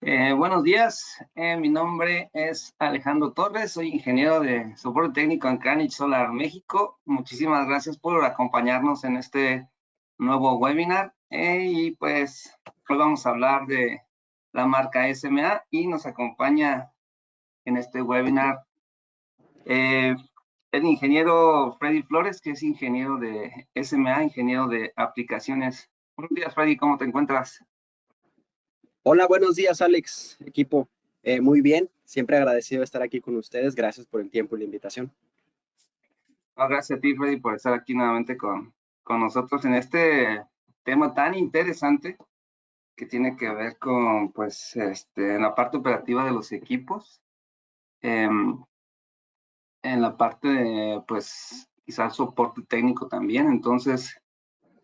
Buenos días, mi nombre es Alejandro Torres, soy ingeniero de soporte técnico en Kranich Solar México. Muchísimas gracias por acompañarnos en este nuevo webinar y pues hoy vamos a hablar de la marca SMA y nos acompaña en este webinar eh, el ingeniero Freddy Flores, que es ingeniero de SMA, ingeniero de aplicaciones. Buenos días, Freddy, ¿cómo te encuentras? Hola, buenos días, Alex, equipo. Muy bien, siempre agradecido de estar aquí con ustedes. Gracias por el tiempo y la invitación. No, gracias a ti, Freddy, por estar aquí nuevamente con nosotros en este tema tan interesante que tiene que ver con, pues, en la parte operativa de los equipos, em, en la parte de, pues, quizás soporte técnico también. Entonces,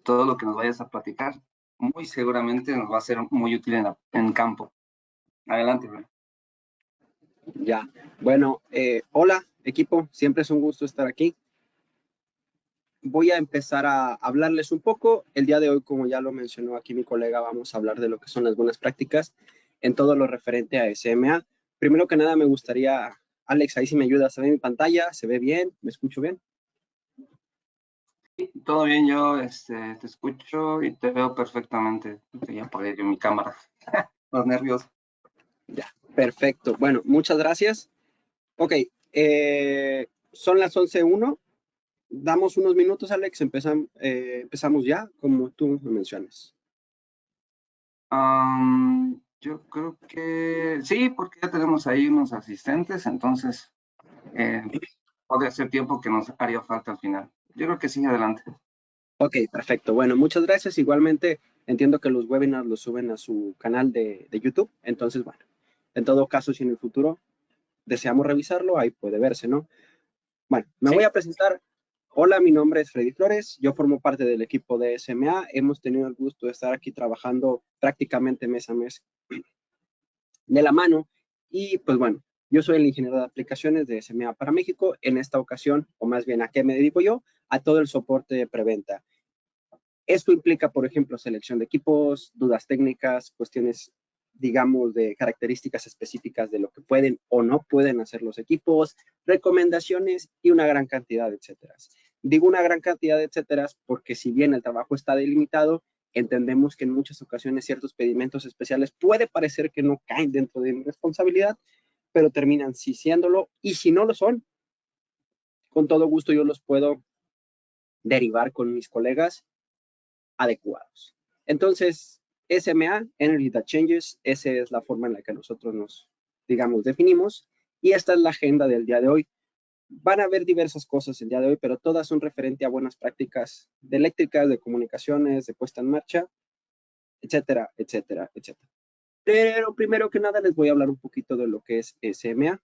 todo lo que nos vayas a platicar, muy seguramente nos va a ser muy útil en campo. Adelante, Freddy. Ya, bueno, hola, equipo, siempre es un gusto estar aquí. Voy a empezar a hablarles un poco. El día de hoy, como ya lo mencionó aquí mi colega, vamos a hablar de lo que son las buenas prácticas en todo lo referente a SMA. Primero que nada, me gustaría, Alex, ahí si me ayudas, ¿se ve mi pantalla? ¿Se ve bien? ¿Me escucho bien? Todo bien, yo te escucho y te veo perfectamente. Ya apagué yo mi cámara. Los nervios. Ya, perfecto. Bueno, muchas gracias. Ok, son las 11:01. Damos unos minutos, Alex, empezamos ya, como tú me mencionas. Yo creo que sí, porque ya tenemos ahí unos asistentes, entonces eh, podría ser tiempo que nos haría falta al final. Yo creo que sí, adelante. Ok, perfecto. Bueno, muchas gracias. Igualmente, entiendo que los webinars los suben a su canal de YouTube. Entonces, bueno, en todo caso, si en el futuro deseamos revisarlo, ahí puede verse, ¿no? Bueno, me Sí, voy a presentar. Hola, mi nombre es Freddy Flores. Yo formo parte del equipo de SMA. Hemos tenido el gusto de estar aquí trabajando prácticamente mes a mes de la mano. Y pues bueno, yo soy el ingeniero de aplicaciones de SMA para México. En esta ocasión, o más bien, ¿a qué me dedico yo? A todo el soporte de preventa. Esto implica, por ejemplo, selección de equipos, dudas técnicas, cuestiones, digamos, de características específicas de lo que pueden o no pueden hacer los equipos, recomendaciones y una gran cantidad de etcéteras. Digo una gran cantidad de etcéteras porque si bien el trabajo está delimitado, entendemos que en muchas ocasiones ciertos pedimentos especiales puede parecer que no caen dentro de mi responsabilidad, pero terminan sí siéndolo, y si no lo son, con todo gusto yo los puedo derivar con mis colegas adecuados. Entonces, SMA, Energy That Changes, esa es la forma en la que nosotros nos, digamos, definimos, y esta es la agenda del día de hoy. Van a haber diversas cosas el día de hoy, pero todas son referente a buenas prácticas de eléctricas, de comunicaciones, de puesta en marcha, etcétera, etcétera, etcétera. Pero primero que nada les voy a hablar un poquito de lo que es SMA.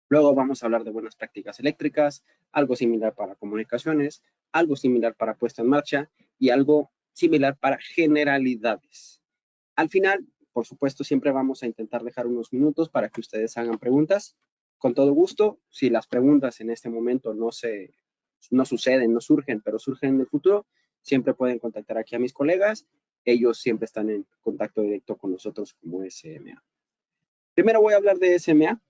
Luego vamos a hablar de buenas prácticas eléctricas, algo similar para comunicaciones, algo similar para puesta en marcha y algo similar para generalidades. Al final, por supuesto, siempre vamos a intentar dejar unos minutos para que ustedes hagan preguntas. Con todo gusto, si las preguntas en este momento no suceden, no surgen, pero surgen en el futuro, siempre pueden contactar aquí a mis colegas. Ellos siempre están en contacto directo con nosotros como SMA. Primero voy a hablar de SMA,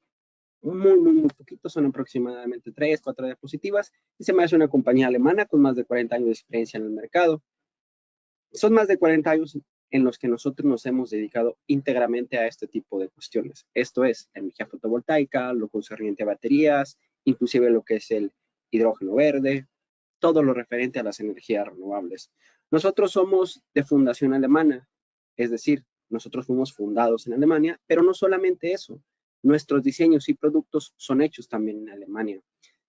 muy poquitos, son aproximadamente 3, 4 diapositivas, y se me hace una compañía alemana con más de 40 años de experiencia en el mercado. Son más de 40 años en los que nosotros nos hemos dedicado íntegramente a este tipo de cuestiones. Esto es energía fotovoltaica, lo concerniente a baterías, inclusive lo que es el hidrógeno verde, todo lo referente a las energías renovables. Nosotros somos de fundación alemana, es decir, nosotros fuimos fundados en Alemania, pero no solamente eso, nuestros diseños y productos son hechos también en Alemania.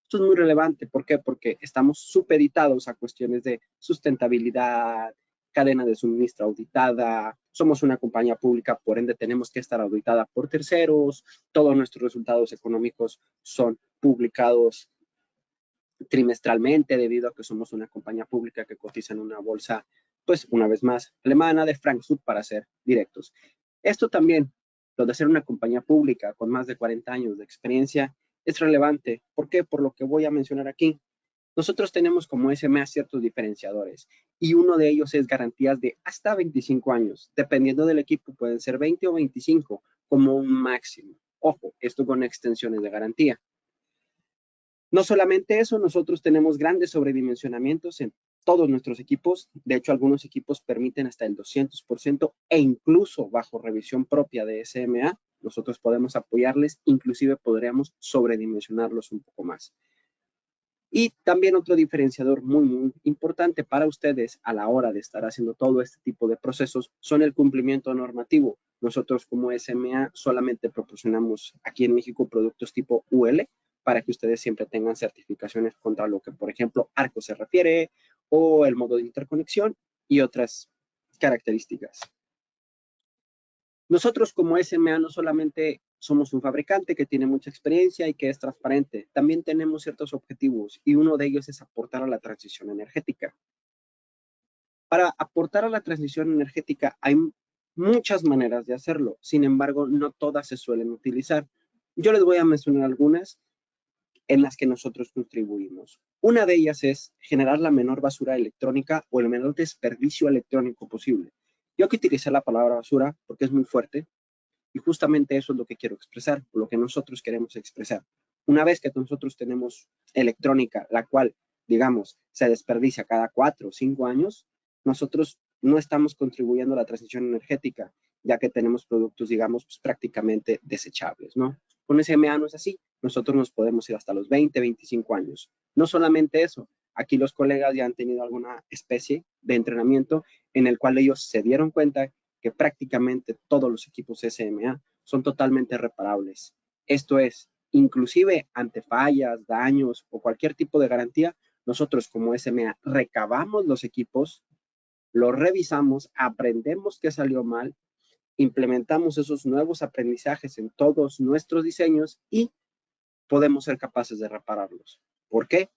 Esto es muy relevante, ¿por qué? Porque estamos supeditados a cuestiones de sustentabilidad, cadena de suministro auditada, somos una compañía pública, por ende tenemos que estar auditada por terceros, todos nuestros resultados económicos son publicados trimestralmente debido a que somos una compañía pública que cotiza en una bolsa, pues una vez más, alemana de Frankfurt para ser directos. Esto también, lo de ser una compañía pública con más de 40 años de experiencia, es relevante. ¿Por qué? Por lo que voy a mencionar aquí. Nosotros tenemos como SMA ciertos diferenciadores y uno de ellos es garantías de hasta 25 años. Dependiendo del equipo pueden ser 20 o 25 como un máximo. Ojo, esto con extensiones de garantía. No solamente eso, nosotros tenemos grandes sobredimensionamientos en todos nuestros equipos. De hecho, algunos equipos permiten hasta el 200% e incluso bajo revisión propia de SMA, nosotros podemos apoyarles, inclusive podríamos sobredimensionarlos un poco más. Y también otro diferenciador muy importante para ustedes a la hora de estar haciendo todo este tipo de procesos son el cumplimiento normativo. Nosotros como SMA solamente proporcionamos aquí en México productos tipo UL para que ustedes siempre tengan certificaciones contra lo que, por ejemplo, ARCO se refiere o el modo de interconexión y otras características. Nosotros como SMA no solamente somos un fabricante que tiene mucha experiencia y que es transparente, también tenemos ciertos objetivos y uno de ellos es aportar a la transición energética. Para aportar a la transición energética hay muchas maneras de hacerlo, sin embargo, no todas se suelen utilizar. Yo les voy a mencionar algunas en las que nosotros contribuimos. Una de ellas es generar la menor basura electrónica o el menor desperdicio electrónico posible. Yo aquí utilicé la palabra basura porque es muy fuerte, y justamente eso es lo que quiero expresar, lo que nosotros queremos expresar. Una vez que nosotros tenemos electrónica, la cual, digamos, se desperdicia cada 4 o 5 años, nosotros no estamos contribuyendo a la transición energética, ya que tenemos productos, digamos, pues, prácticamente desechables, ¿no? Con SMA no es así. Nosotros nos podemos ir hasta los 20, 25 años. No solamente eso, aquí los colegas ya han tenido alguna especie de entrenamiento en el cual ellos se dieron cuenta que prácticamente todos los equipos SMA son totalmente reparables. Esto es, inclusive ante fallas, daños o cualquier tipo de garantía, nosotros como SMA recabamos los equipos, los revisamos, aprendemos qué salió mal, implementamos esos nuevos aprendizajes en todos nuestros diseños y podemos ser capaces de repararlos. ¿Por qué?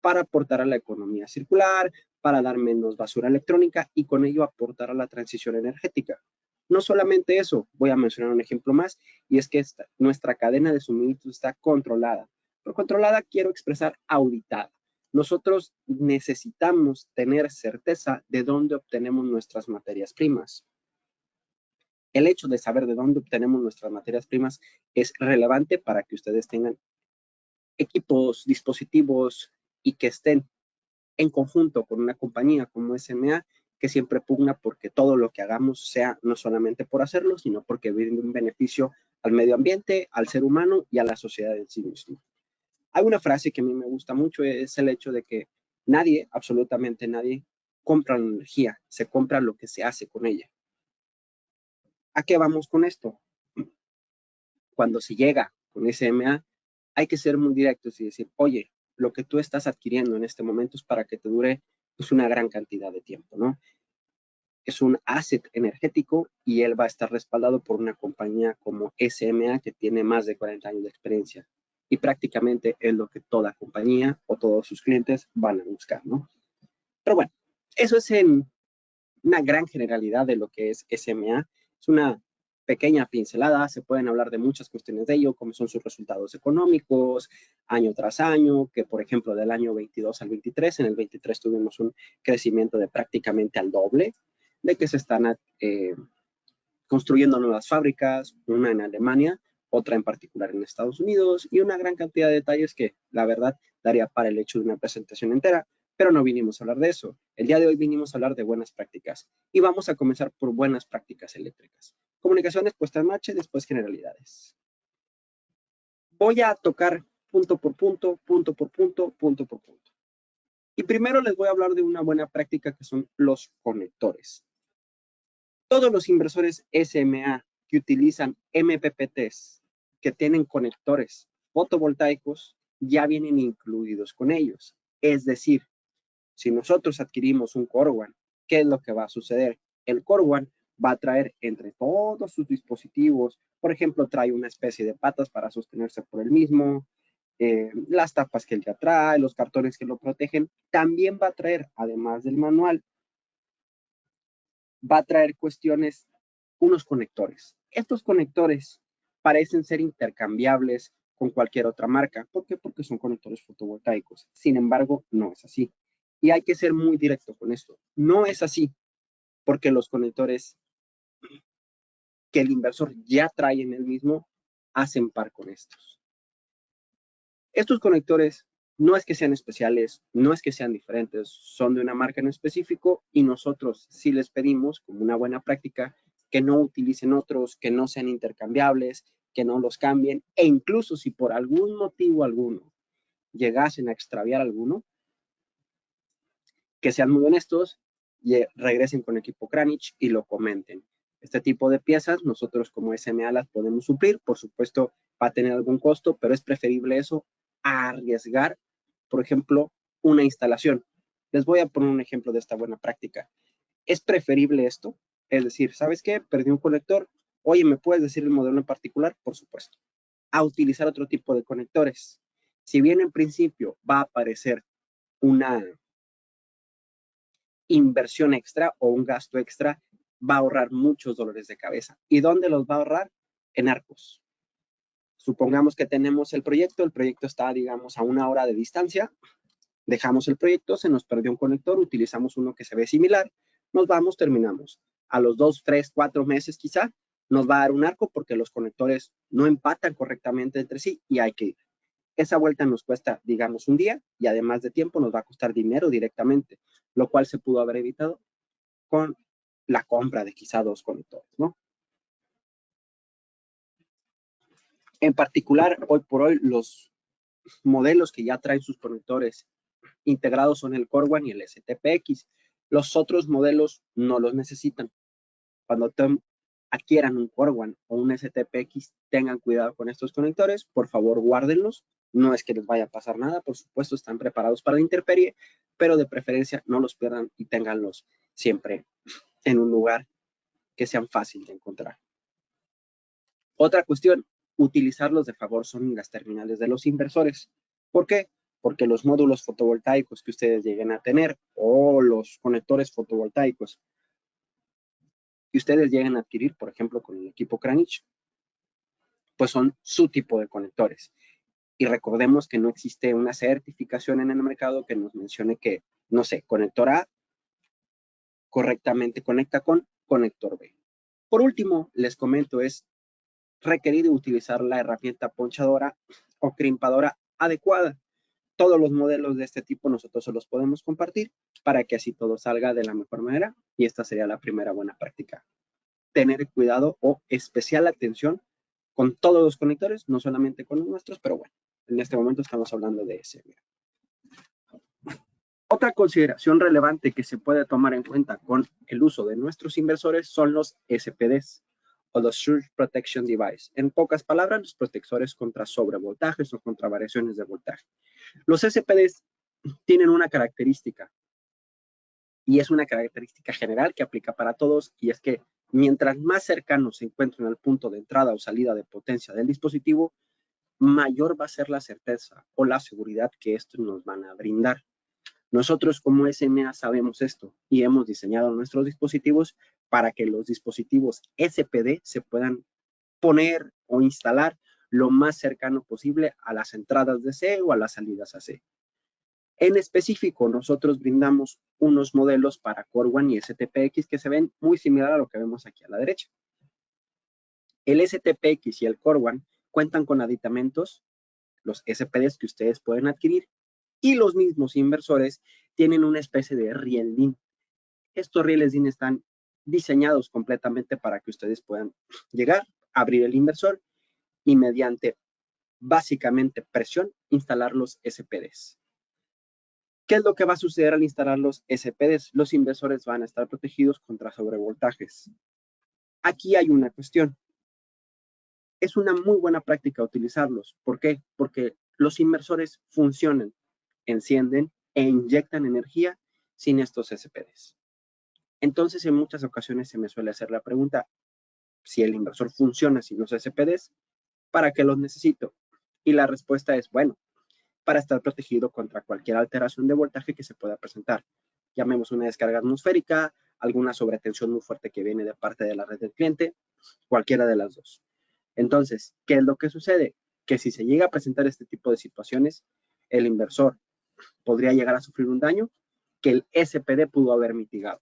Para aportar a la economía circular, para dar menos basura electrónica y con ello aportar a la transición energética. No solamente eso, voy a mencionar un ejemplo más, y es que nuestra cadena de suministro está controlada. Por controlada quiero expresar auditada. Nosotros necesitamos tener certeza de dónde obtenemos nuestras materias primas. El hecho de saber de dónde obtenemos nuestras materias primas es relevante para que ustedes tengan equipos, dispositivos y que estén en conjunto con una compañía como SMA que siempre pugna porque todo lo que hagamos sea no solamente por hacerlo, sino porque brinde un beneficio al medio ambiente, al ser humano y a la sociedad en sí mismo. Hay una frase que a mí me gusta mucho, es el hecho de que nadie, absolutamente nadie, compra la energía, se compra lo que se hace con ella. ¿A qué vamos con esto? Cuando se llega con SMA, hay que ser muy directos y decir, oye, lo que tú estás adquiriendo en este momento es para que te dure pues, una gran cantidad de tiempo, ¿no? Es un asset energético y él va a estar respaldado por una compañía como SMA que tiene más de 40 años de experiencia. Y prácticamente es lo que toda compañía o todos sus clientes van a buscar, ¿no? Pero bueno, eso es en una gran generalidad de lo que es SMA. Es una pequeña pincelada, se pueden hablar de muchas cuestiones de ello, como son sus resultados económicos, año tras año, que por ejemplo del año 22 al 23, en el 23 tuvimos un crecimiento de prácticamente al doble, de que se están construyendo nuevas fábricas, una en Alemania, otra en particular en Estados Unidos, y una gran cantidad de detalles que la verdad daría para el hecho de una presentación entera, pero no vinimos a hablar de eso. El día de hoy vinimos a hablar de buenas prácticas y vamos a comenzar por buenas prácticas eléctricas. Comunicaciones, puesta en marcha y después generalidades. Voy a tocar punto por punto, punto por punto, punto por punto. Y primero les voy a hablar de una buena práctica que son los conectores. Todos los inversores SMA que utilizan MPPTs, que tienen conectores fotovoltaicos, ya vienen incluidos con ellos. Es decir, si nosotros adquirimos un Core One, ¿qué es lo que va a suceder? El Core One va a traer entre todos sus dispositivos, por ejemplo, trae una especie de patas para sostenerse por el mismo, las tapas que él ya trae, los cartones que lo protegen, también va a traer, además del manual, va a traer cuestiones, unos conectores. Estos conectores parecen ser intercambiables con cualquier otra marca. ¿Por qué? Porque son conectores fotovoltaicos. Sin embargo, no es así. Y hay que ser muy directo con esto. No es así, porque los conectores que el inversor ya trae en el mismo hacen par con estos. Estos conectores no es que sean especiales, no es que sean diferentes, son de una marca en específico y nosotros sí les pedimos, como una buena práctica, que no utilicen otros, que no sean intercambiables, que no los cambien e incluso si por algún motivo alguno llegasen a extraviar alguno, que sean muy honestos y regresen con equipo Kranich y lo comenten. Este tipo de piezas nosotros como SMA las podemos suplir, por supuesto va a tener algún costo, pero es preferible eso a arriesgar, por ejemplo, una instalación. Les voy a poner un ejemplo de esta buena práctica. Es preferible esto, es decir, ¿sabes qué? Perdí un conector. Oye, ¿me puedes decir el modelo en particular? Por supuesto. A utilizar otro tipo de conectores. Si bien en principio va a aparecer una inversión extra o un gasto extra, va a ahorrar muchos dolores de cabeza. ¿Y dónde los va a ahorrar? En Arcos. Supongamos que tenemos el proyecto está, digamos, a 1 hora de distancia, dejamos el proyecto, se nos perdió un conector, utilizamos uno que se ve similar, nos vamos, terminamos. A los 2, 3, 4 meses quizá, nos va a dar un arco porque los conectores no empatan correctamente entre sí y hay que ir. Esa vuelta nos cuesta, digamos, un día y además de tiempo nos va a costar dinero directamente, lo cual se pudo haber evitado con la compra de quizá 2 conectores, ¿no? En particular, hoy por hoy, los modelos que ya traen sus conectores integrados son el Core One y el STPX. Los otros modelos no los necesitan. Cuando adquieran un Core One o un STPX, tengan cuidado con estos conectores. Por favor, guárdenlos. No es que les vaya a pasar nada, por supuesto, están preparados para la intemperie, pero de preferencia no los pierdan y ténganlos siempre en un lugar que sean fácil de encontrar. Otra cuestión, utilizarlos de favor son las terminales de los inversores. ¿Por qué? Porque los módulos fotovoltaicos que ustedes lleguen a tener o los conectores fotovoltaicos que ustedes lleguen a adquirir, por ejemplo, con el equipo Kranich, pues son su tipo de conectores. Y recordemos que no existe una certificación en el mercado que nos mencione que, no sé, conector A correctamente conecta con conector B. Por último, les comento, es requerido utilizar la herramienta ponchadora o crimpadora adecuada. Todos los modelos de este tipo nosotros se los podemos compartir para que así todo salga de la mejor manera y esta sería la primera buena práctica. Tener cuidado o especial atención con todos los conectores, no solamente con los nuestros, pero bueno, en este momento estamos hablando de SMA. Otra consideración relevante que se puede tomar en cuenta con el uso de nuestros inversores son los SPDs o los Surge Protection Device. En pocas palabras, los protectores contra sobrevoltajes o contra variaciones de voltaje. Los SPDs tienen una característica y es una característica general que aplica para todos y es que mientras más cercanos se encuentren al punto de entrada o salida de potencia del dispositivo, mayor va a ser la certeza o la seguridad que estos nos van a brindar. Nosotros como SMA sabemos esto y hemos diseñado nuestros dispositivos para que los dispositivos SPD se puedan poner o instalar lo más cercano posible a las entradas de C o a las salidas AC. En específico, nosotros brindamos unos modelos para Core One y STPX que se ven muy similar a lo que vemos aquí a la derecha. El STPX y el Core One cuentan con aditamentos, los SPDs que ustedes pueden adquirir, y los mismos inversores tienen una especie de riel DIN. Estos rieles DIN están diseñados completamente para que ustedes puedan llegar, abrir el inversor y mediante básicamente presión instalar los SPDs. ¿Qué es lo que va a suceder al instalar los SPDs? Los inversores van a estar protegidos contra sobrevoltajes. Aquí hay una cuestión. Es una muy buena práctica utilizarlos. ¿Por qué? Porque los inversores funcionan, encienden e inyectan energía sin estos SPDs. Entonces, en muchas ocasiones se me suele hacer la pregunta, si el inversor funciona sin los SPDs, ¿para qué los necesito? Y la respuesta es, bueno, para estar protegido contra cualquier alteración de voltaje que se pueda presentar. Llamemos una descarga atmosférica, alguna sobretensión muy fuerte que viene de parte de la red del cliente, cualquiera de las dos. Entonces, ¿qué es lo que sucede? que si se llega a presentar este tipo de situaciones, el inversor podría llegar a sufrir un daño que el SPD pudo haber mitigado.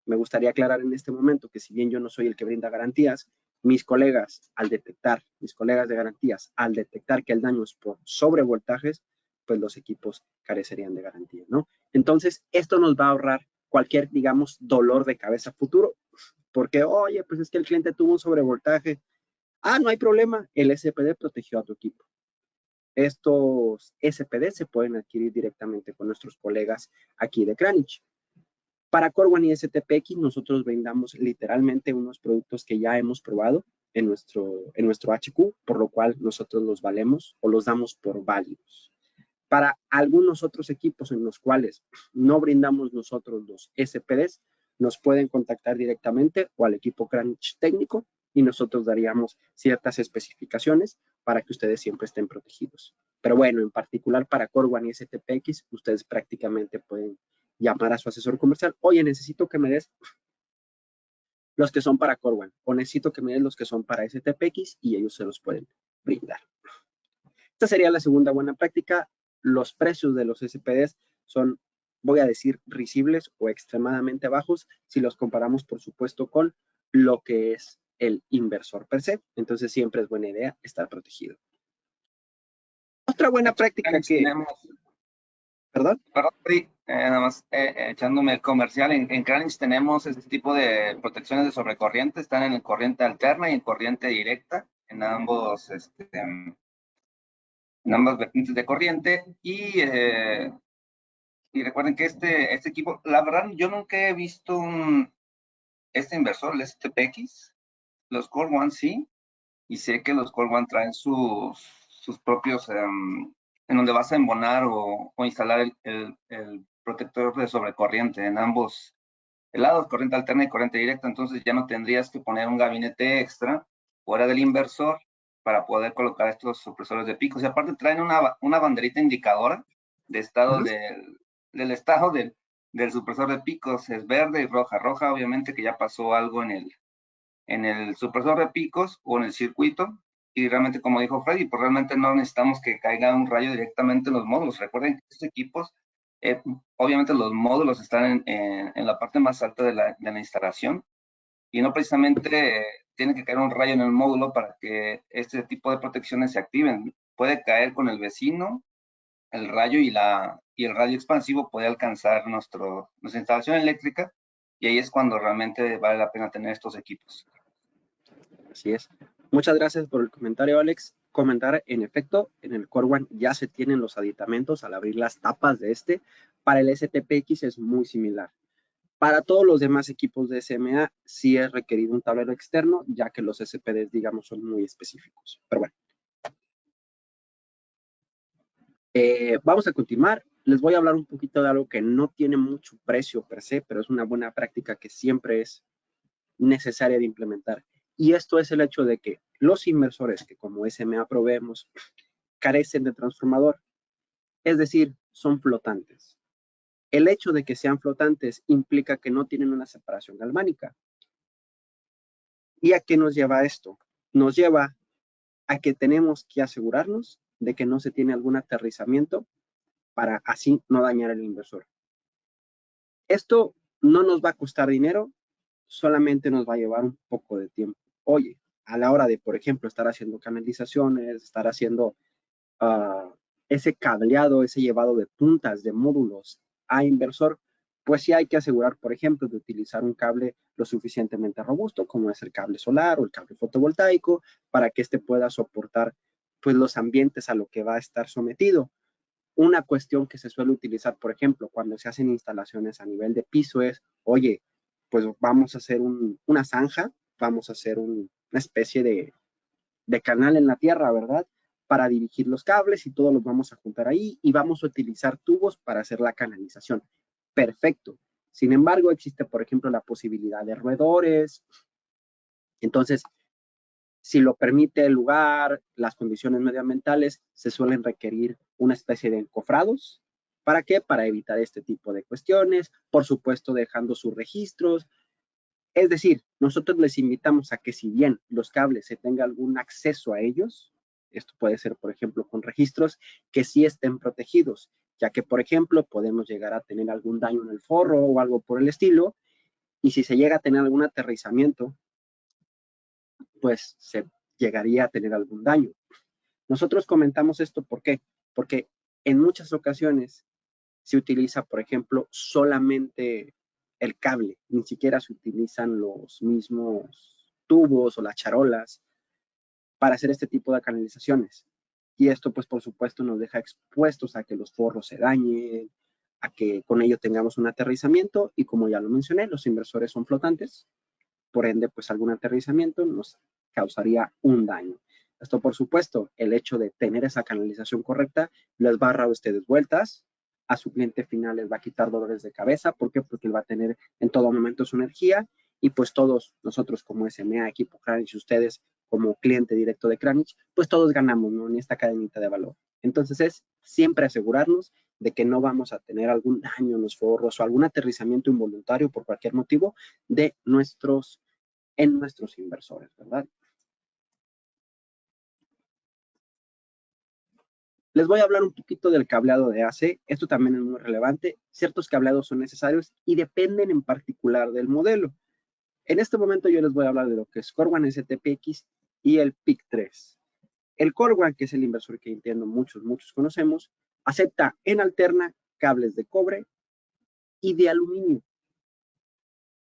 Me gustaría aclarar en este momento que si bien yo no soy el que brinda garantías, mis colegas de garantías, al detectar que el daño es por sobrevoltajes, pues los equipos carecerían de garantía, ¿no? Entonces, esto nos va a ahorrar cualquier, digamos, dolor de cabeza futuro, porque, oye, pues es que el cliente tuvo un sobrevoltaje. Ah, no hay problema, el SPD protegió a tu equipo. Estos SPD se pueden adquirir directamente con nuestros colegas aquí de Kranich. Para Core One y STPX nosotros brindamos literalmente unos productos que ya hemos probado en nuestro HQ, por lo cual nosotros los valemos o los damos por válidos. Para algunos otros equipos en los cuales no brindamos nosotros los SPDs, nos pueden contactar directamente o al equipo Kranich técnico y nosotros daríamos ciertas especificaciones para que ustedes siempre estén protegidos. Pero bueno, en particular para Core One y STPX, ustedes prácticamente pueden llamar a su asesor comercial. Oye, necesito que me des los que son para Core One o necesito que me des los que son para STPX y ellos se los pueden brindar. Esta sería la segunda buena práctica. Los precios de los SPDs son, voy a decir, risibles o extremadamente bajos si los comparamos, por supuesto, con lo que es el inversor per se. Entonces, siempre es buena idea estar protegido. Otra buena práctica que... ¿Perdón? Nada más echándome el comercial. En Kranich tenemos este tipo de protecciones de sobrecorriente. Están en corriente alterna y en corriente directa, en ambas vertientes de corriente. Y recuerden que este equipo, la verdad, yo nunca he visto este inversor, el STPX. Los Core One sí, y sé que los Core One traen sus propios, en donde vas a embonar o instalar el protector de sobrecorriente en ambos lados, corriente alterna y corriente directa. Entonces ya no tendrías que poner un gabinete extra fuera del inversor para poder colocar estos supresores de picos. Y aparte traen una banderita indicadora de estado del estado del supresor de picos. Es verde y roja. Roja, obviamente, que ya pasó algo en el supresor de picos o en el circuito, y realmente, como dijo Freddy, pues realmente no necesitamos que caiga un rayo directamente en los módulos. Recuerden que estos equipos, obviamente los módulos están en la parte más alta de la instalación, y no precisamente tiene que caer un rayo en el módulo para que este tipo de protecciones se activen. Puede caer con el vecino, el rayo y el radio expansivo puede alcanzar nuestra instalación eléctrica, y ahí es cuando realmente vale la pena tener estos equipos. Así es. Muchas gracias por el comentario, Alex. Comentar, en efecto, en el Core One ya se tienen los aditamentos al abrir las tapas de este. Para el STPX es muy similar. Para todos los demás equipos de SMA sí es requerido un tablero externo, ya que los SPDs, digamos, son muy específicos. Pero bueno. Vamos a continuar. Les voy a hablar un poquito de algo que no tiene mucho precio per se, pero es una buena práctica que siempre es necesaria de implementar. Y esto es el hecho de que los inversores que como SMA proveemos carecen de transformador, es decir, son flotantes. El hecho de que sean flotantes implica que no tienen una separación galvánica. ¿Y a qué nos lleva esto? Nos lleva a que tenemos que asegurarnos de que no se tiene algún aterrizamiento para así no dañar al inversor. Esto no nos va a costar dinero, solamente nos va a llevar un poco de tiempo. Oye, a la hora de, por ejemplo, estar haciendo canalizaciones, estar haciendo ese cableado, ese llevado de puntas de módulos a inversor, pues sí hay que asegurar, por ejemplo, de utilizar un cable lo suficientemente robusto, como es el cable solar o el cable fotovoltaico, para que éste pueda soportar pues los ambientes a lo que va a estar sometido. Una cuestión que se suele utilizar, por ejemplo, cuando se hacen instalaciones a nivel de piso es, oye, pues vamos a hacer una zanja, vamos a hacer una especie de canal en la tierra, ¿verdad? Para dirigir los cables y todos los vamos a juntar ahí y vamos a utilizar tubos para hacer la canalización. Perfecto. Sin embargo, existe, por ejemplo, la posibilidad de roedores. Entonces, si lo permite el lugar, las condiciones medioambientales, se suelen requerir una especie de encofrados. ¿Para qué? Para evitar este tipo de cuestiones, por supuesto dejando sus registros. Es decir, nosotros les invitamos a que si bien los cables se tenga algún acceso a ellos, Esto puede ser, por ejemplo, con registros que sí estén protegidos, ya que, por ejemplo, podemos llegar a tener algún daño en el forro o algo por el estilo, y si se llega a tener algún aterrizamiento, pues se llegaría a tener algún daño. Nosotros comentamos esto, ¿por qué? Porque en muchas ocasiones se utiliza, por ejemplo, solamente el cable, ni siquiera se utilizan los mismos tubos o las charolas para hacer este tipo de canalizaciones. Y esto, pues, por supuesto, nos deja expuestos a que los forros se dañen, a que con ello tengamos un aterrizamiento, y como ya lo mencioné, los inversores son flotantes, por ende, pues algún aterrizamiento nos causaría un daño. Esto, por supuesto, el hecho de tener esa canalización correcta les va a ahorrar a ustedes vueltas, a su cliente final les va a quitar dolores de cabeza. ¿Por qué? Porque él va a tener en todo momento su energía, y pues todos nosotros como SMA, equipo Kranich, ustedes como cliente directo de Kranich, pues todos ganamos, ¿no?, en esta cadenita de valor. Entonces es siempre asegurarnos de que no vamos a tener algún daño en los forros o algún aterrizamiento involuntario por cualquier motivo de nuestros inversores, ¿verdad? Les voy a hablar un poquito del cableado de AC. Esto también es muy relevante. Ciertos cableados son necesarios y dependen en particular del modelo. En este momento yo les voy a hablar de lo que es Corwan STPX y el PIC3. El Corwan, que es el inversor que entiendo muchos conocemos, acepta en alterna cables de cobre y de aluminio.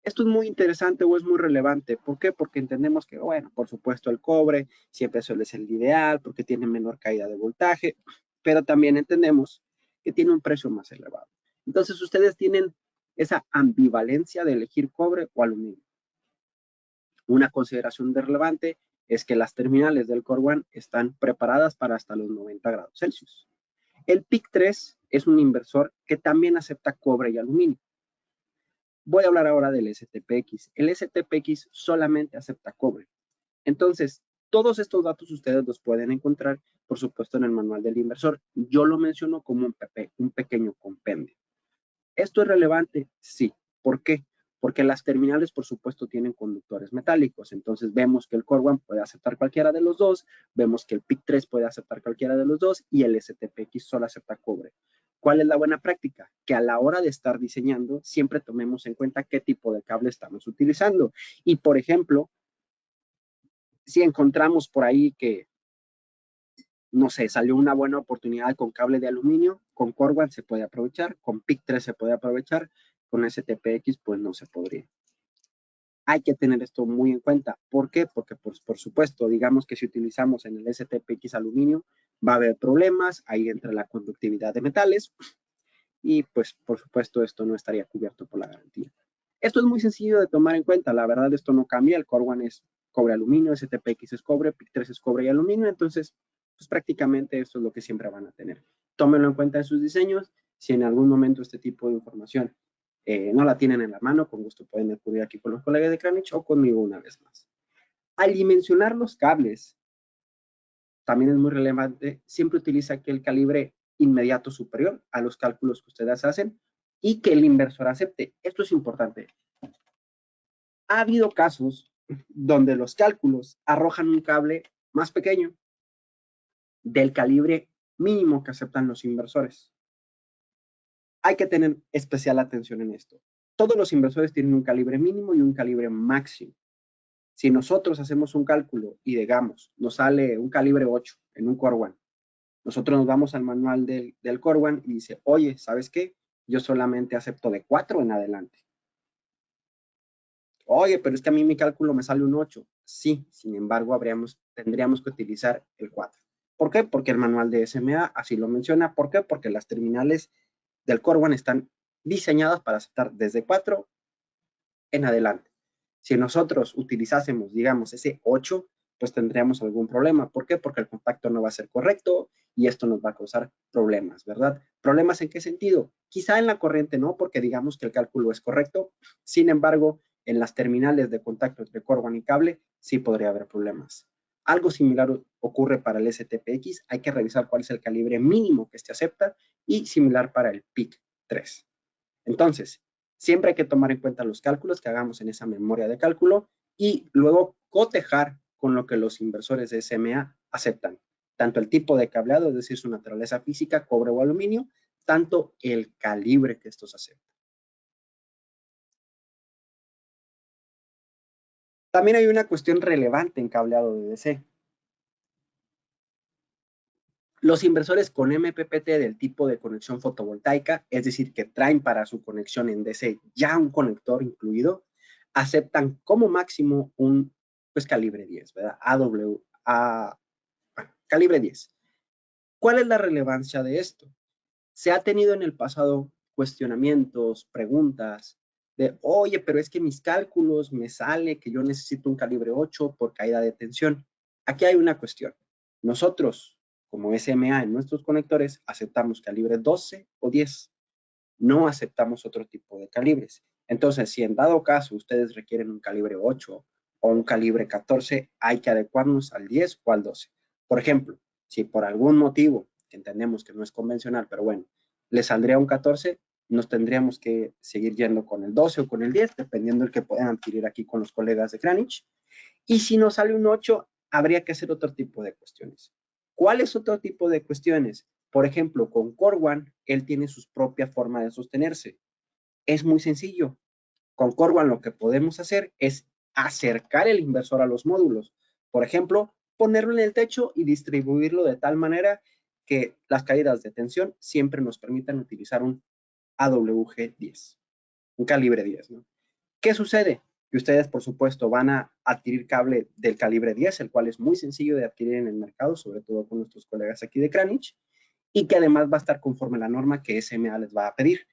Esto es muy interesante o es muy relevante. ¿Por qué? Porque entendemos que, bueno, por supuesto el cobre siempre suele ser el ideal porque tiene menor caída de voltaje, pero también entendemos que tiene un precio más elevado. Entonces ustedes tienen esa ambivalencia de elegir cobre o aluminio. Una consideración relevante es que las terminales del Corwan están preparadas para hasta los 90 grados Celsius. El PIC3 es un inversor que también acepta cobre y aluminio. Voy a hablar ahora del STPX. El STPX solamente acepta cobre. Entonces, todos estos datos ustedes los pueden encontrar, por supuesto, en el manual del inversor. Yo lo menciono como un pequeño compendio. ¿Esto es relevante? Sí. ¿Por qué? Porque las terminales, por supuesto, tienen conductores metálicos. Entonces, vemos que el Corwan puede aceptar cualquiera de los dos, vemos que el PIC3 puede aceptar cualquiera de los dos y el STPX solo acepta cobre. ¿Cuál es la buena práctica? Que a la hora de estar diseñando, siempre tomemos en cuenta qué tipo de cable estamos utilizando. Y, por ejemplo, si encontramos por ahí que, no sé, salió una buena oportunidad con cable de aluminio, con Corwan se puede aprovechar, con PIC3 se puede aprovechar, con STPX pues no se podría. Hay que tener esto muy en cuenta. ¿Por qué? Porque pues, por supuesto, digamos que si utilizamos en el STPX aluminio, va a haber problemas, ahí entra la conductividad de metales, y pues por supuesto esto no estaría cubierto por la garantía. Esto es muy sencillo de tomar en cuenta, la verdad esto no cambia, el Corwan es cobre aluminio, STPX es cobre, PIC3 es cobre y aluminio, entonces pues prácticamente esto es lo que siempre van a tener. Tómenlo en cuenta en sus diseños. Si en algún momento este tipo de información no la tienen en la mano, con gusto pueden acudir aquí con los colegas de Kranich o conmigo una vez más. Al dimensionar los cables, también es muy relevante, siempre utiliza aquel calibre inmediato superior a los cálculos que ustedes hacen y que el inversor acepte. Esto es importante. Ha habido casos donde los cálculos arrojan un cable más pequeño del calibre mínimo que aceptan los inversores. Hay que tener especial atención en esto. Todos los inversores tienen un calibre mínimo y un calibre máximo. Si nosotros hacemos un cálculo y digamos, nos sale un calibre 8 en un Corwan, nosotros nos vamos al manual del Corwan y dice, oye, ¿sabes qué? Yo solamente acepto de 4 en adelante. Oye, pero es que a mí mi cálculo me sale un 8. Sí, sin embargo, tendríamos que utilizar el 4. ¿Por qué? Porque el manual de SMA así lo menciona. ¿Por qué? Porque las terminales del Corwan están diseñadas para aceptar desde 4 en adelante. Si nosotros utilizásemos, digamos, ese 8, pues tendríamos algún problema. ¿Por qué? Porque el contacto no va a ser correcto y esto nos va a causar problemas, ¿verdad? ¿Problemas en qué sentido? Quizá en la corriente no, porque digamos que el cálculo es correcto. Sin embargo, en las terminales de contacto entre Corwan y cable, sí podría haber problemas. Algo similar ocurre para el STPX. Hay que revisar cuál es el calibre mínimo que este acepta y similar para el PIC3. Entonces, siempre hay que tomar en cuenta los cálculos que hagamos en esa memoria de cálculo y luego cotejar con lo que los inversores de SMA aceptan. tanto el tipo de cableado, es decir, su naturaleza física, cobre o aluminio, tanto el calibre que estos aceptan. También hay una cuestión relevante en cableado de DC. Los inversores con MPPT del tipo de conexión fotovoltaica, es decir, que traen para su conexión en DC ya un conector incluido, aceptan como máximo un calibre 10, ¿verdad? Calibre 10. ¿Cuál es la relevancia de esto? Se ha tenido en el pasado cuestionamientos, preguntas de, oye, pero es que mis cálculos me sale que yo necesito un calibre 8 por caída de tensión. Aquí hay una cuestión. Nosotros, como SMA en nuestros conectores, aceptamos calibre 12 o 10. No aceptamos otro tipo de calibres. Entonces, si en dado caso ustedes requieren un calibre 8 o un calibre 14, hay que adecuarnos al 10 o al 12. Por ejemplo, si por algún motivo, que entendemos que no es convencional, pero bueno, le saldría un 14, nos tendríamos que seguir yendo con el 12 o con el 10, dependiendo del que puedan adquirir aquí con los colegas de Kranich. Y si nos sale un 8, habría que hacer otro tipo de cuestiones. ¿Cuál es otro tipo de cuestiones? Por ejemplo, con Corwan, él tiene su propia forma de sostenerse. Es muy sencillo. Con Corwan lo que podemos hacer es acercar el inversor a los módulos. Por ejemplo, ponerlo en el techo y distribuirlo de tal manera que las caídas de tensión siempre nos permitan utilizar un AWG10, un calibre 10, ¿no? ¿Qué sucede? Que ustedes, por supuesto, van a adquirir cable del calibre 10, el cual es muy sencillo de adquirir en el mercado, sobre todo con nuestros colegas aquí de Kranich, y que además va a estar conforme a la norma que SMA les va a pedir,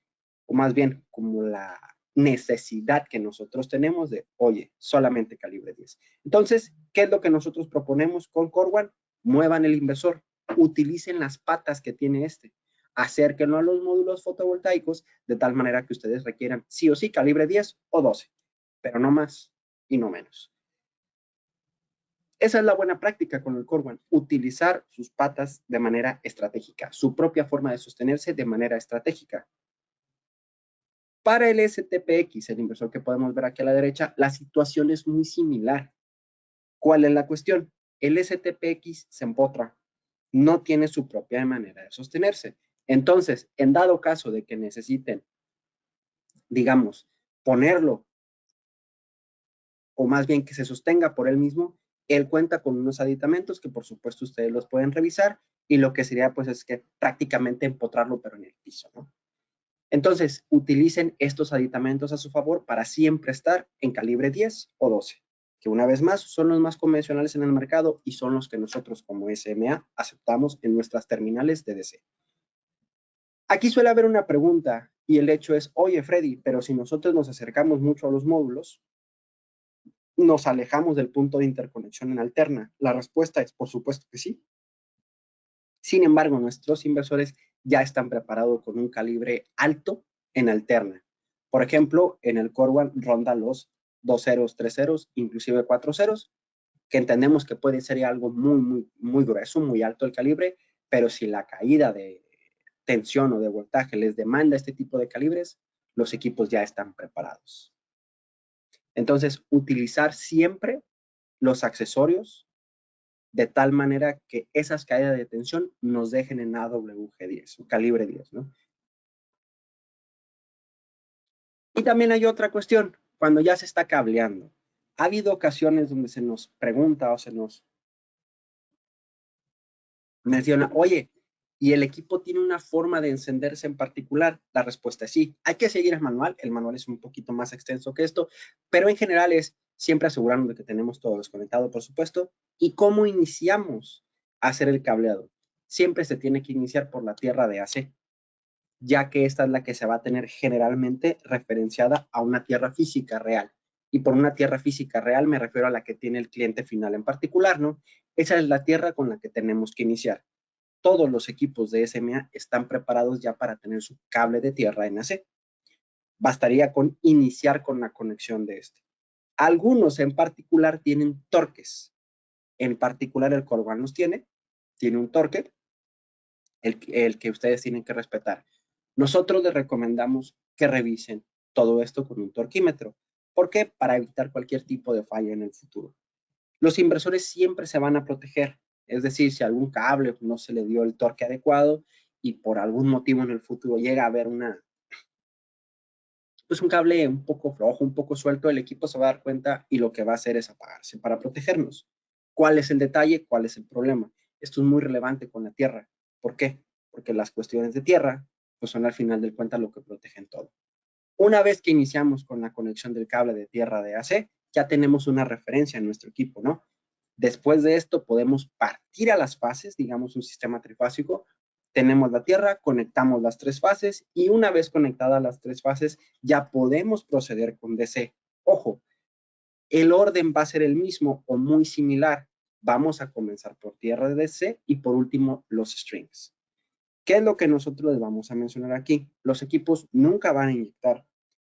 o más bien como la necesidad que nosotros tenemos de, oye, solamente calibre 10. Entonces, ¿qué es lo que nosotros proponemos con Corwan? Muevan el inversor, utilicen las patas que tiene este, acérquenlo a los módulos fotovoltaicos de tal manera que ustedes requieran sí o sí calibre 10 o 12, pero no más y no menos. Esa es la buena práctica con el Corwan, utilizar sus patas de manera estratégica, su propia forma de sostenerse de manera estratégica. Para el STPX, el inversor que podemos ver aquí a la derecha, la situación es muy similar. ¿Cuál es la cuestión? El STPX se empotra, no tiene su propia manera de sostenerse. Entonces, en dado caso de que necesiten, digamos, ponerlo, o más bien que se sostenga por él mismo, él cuenta con unos aditamentos que por supuesto ustedes los pueden revisar y lo que sería pues es que prácticamente empotrarlo pero en el piso, ¿no? Entonces, utilicen estos aditamentos a su favor para siempre estar en calibre 10 o 12, que una vez más son los más convencionales en el mercado y son los que nosotros como SMA aceptamos en nuestras terminales de DC. Aquí suele haber una pregunta y el hecho es, oye Freddy, pero si nosotros nos acercamos mucho a los módulos, ¿nos alejamos del punto de interconexión en alterna? La respuesta es, por supuesto que sí. Sin embargo, nuestros inversores ya están preparados con un calibre alto en alterna. Por ejemplo, en el Corwan ronda los 2 ceros, 3 ceros, inclusive 4 ceros, que entendemos que puede ser algo muy grueso, muy alto el calibre, pero si la caída de tensión o de voltaje les demanda este tipo de calibres, los equipos ya están preparados. Entonces, utilizar siempre los accesorios de tal manera que esas caídas de tensión nos dejen en AWG10, o calibre 10, ¿no? Y también hay otra cuestión, cuando ya se está cableando. Ha habido ocasiones donde se nos pregunta o se nos menciona, oye, ¿y el equipo tiene una forma de encenderse en particular? La respuesta es sí. Hay que seguir el manual es un poquito más extenso que esto, pero en general es siempre asegurarnos de que tenemos todo desconectado, por supuesto. ¿Y cómo iniciamos a hacer el cableado? Siempre se tiene que iniciar por la tierra de AC, ya que esta es la que se va a tener generalmente referenciada a una tierra física real. Y por una tierra física real me refiero a la que tiene el cliente final en particular, ¿no? Esa es la tierra con la que tenemos que iniciar. Todos los equipos de SMA están preparados ya para tener su cable de tierra en AC. Bastaría con iniciar con la conexión de este. Algunos en particular tienen torques. En particular el Corwan los tiene un torque, el que ustedes tienen que respetar. Nosotros les recomendamos que revisen todo esto con un torquímetro. ¿Por qué? Para evitar cualquier tipo de falla en el futuro. Los inversores siempre se van a proteger. Es decir, si algún cable no se le dio el torque adecuado y por algún motivo en el futuro llega a haber pues un cable un poco flojo, un poco suelto, el equipo se va a dar cuenta y lo que va a hacer es apagarse para protegernos. ¿Cuál es el detalle? ¿Cuál es el problema? Esto es muy relevante con la tierra. ¿Por qué? Porque las cuestiones de tierra pues son al final del cuenta lo que protegen todo. Una vez que iniciamos con la conexión del cable de tierra de AC, ya tenemos una referencia en nuestro equipo, ¿no? Después de esto podemos partir a las fases, digamos un sistema trifásico. Tenemos la tierra, conectamos las 3 fases y una vez conectadas las 3 fases ya podemos proceder con DC. Ojo, el orden va a ser el mismo o muy similar. Vamos a comenzar por tierra de DC y por último los strings. ¿Qué es lo que nosotros les vamos a mencionar aquí? Los equipos nunca van a inyectar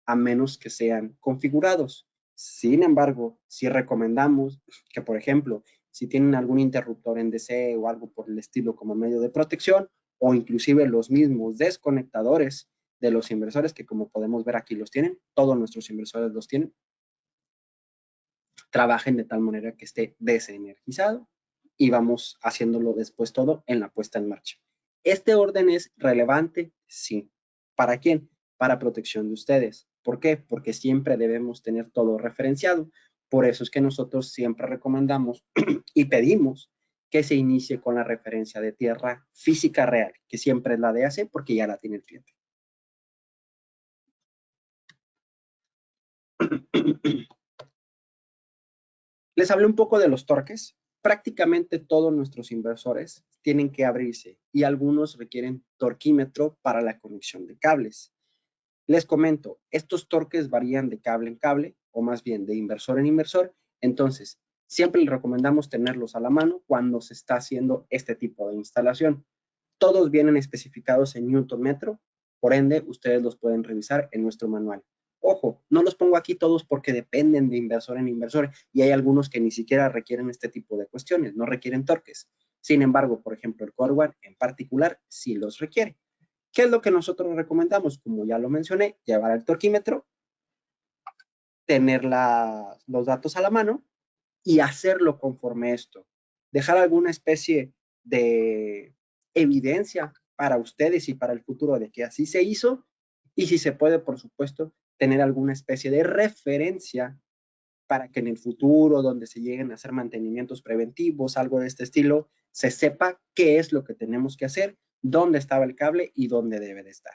a menos que sean configurados. Sin embargo, si recomendamos que, por ejemplo, si tienen algún interruptor en DC o algo por el estilo como medio de protección, o inclusive los mismos desconectadores de los inversores, que como podemos ver aquí los tienen, todos nuestros inversores los tienen, trabajen de tal manera que esté desenergizado y vamos haciéndolo después todo en la puesta en marcha. ¿Este orden es relevante? Sí. ¿Para quién? Para protección de ustedes. ¿Por qué? Porque siempre debemos tener todo referenciado. Por eso es que nosotros siempre recomendamos y pedimos que se inicie con la referencia de tierra física real, que siempre es la de AC porque ya la tiene el cliente. Les hablé un poco de los torques. Prácticamente todos nuestros inversores tienen que abrirse y algunos requieren torquímetro para la conexión de cables. Les comento, estos torques varían de cable en cable o más bien de inversor en inversor. Entonces, siempre les recomendamos tenerlos a la mano cuando se está haciendo este tipo de instalación. Todos vienen especificados en Newton metro, por ende, ustedes los pueden revisar en nuestro manual. Ojo, no los pongo aquí todos porque dependen de inversor en inversor y hay algunos que ni siquiera requieren este tipo de cuestiones, no requieren torques. Sin embargo, por ejemplo, el Core One en particular sí los requiere. ¿Qué es lo que nosotros recomendamos? Como ya lo mencioné, llevar el torquímetro, tener los datos a la mano y hacerlo conforme esto. Dejar alguna especie de evidencia para ustedes y para el futuro de que así se hizo y si se puede, por supuesto, tener alguna especie de referencia para que en el futuro, donde se lleguen a hacer mantenimientos preventivos, algo de este estilo, se sepa qué es lo que tenemos que hacer, dónde estaba el cable y dónde debe de estar.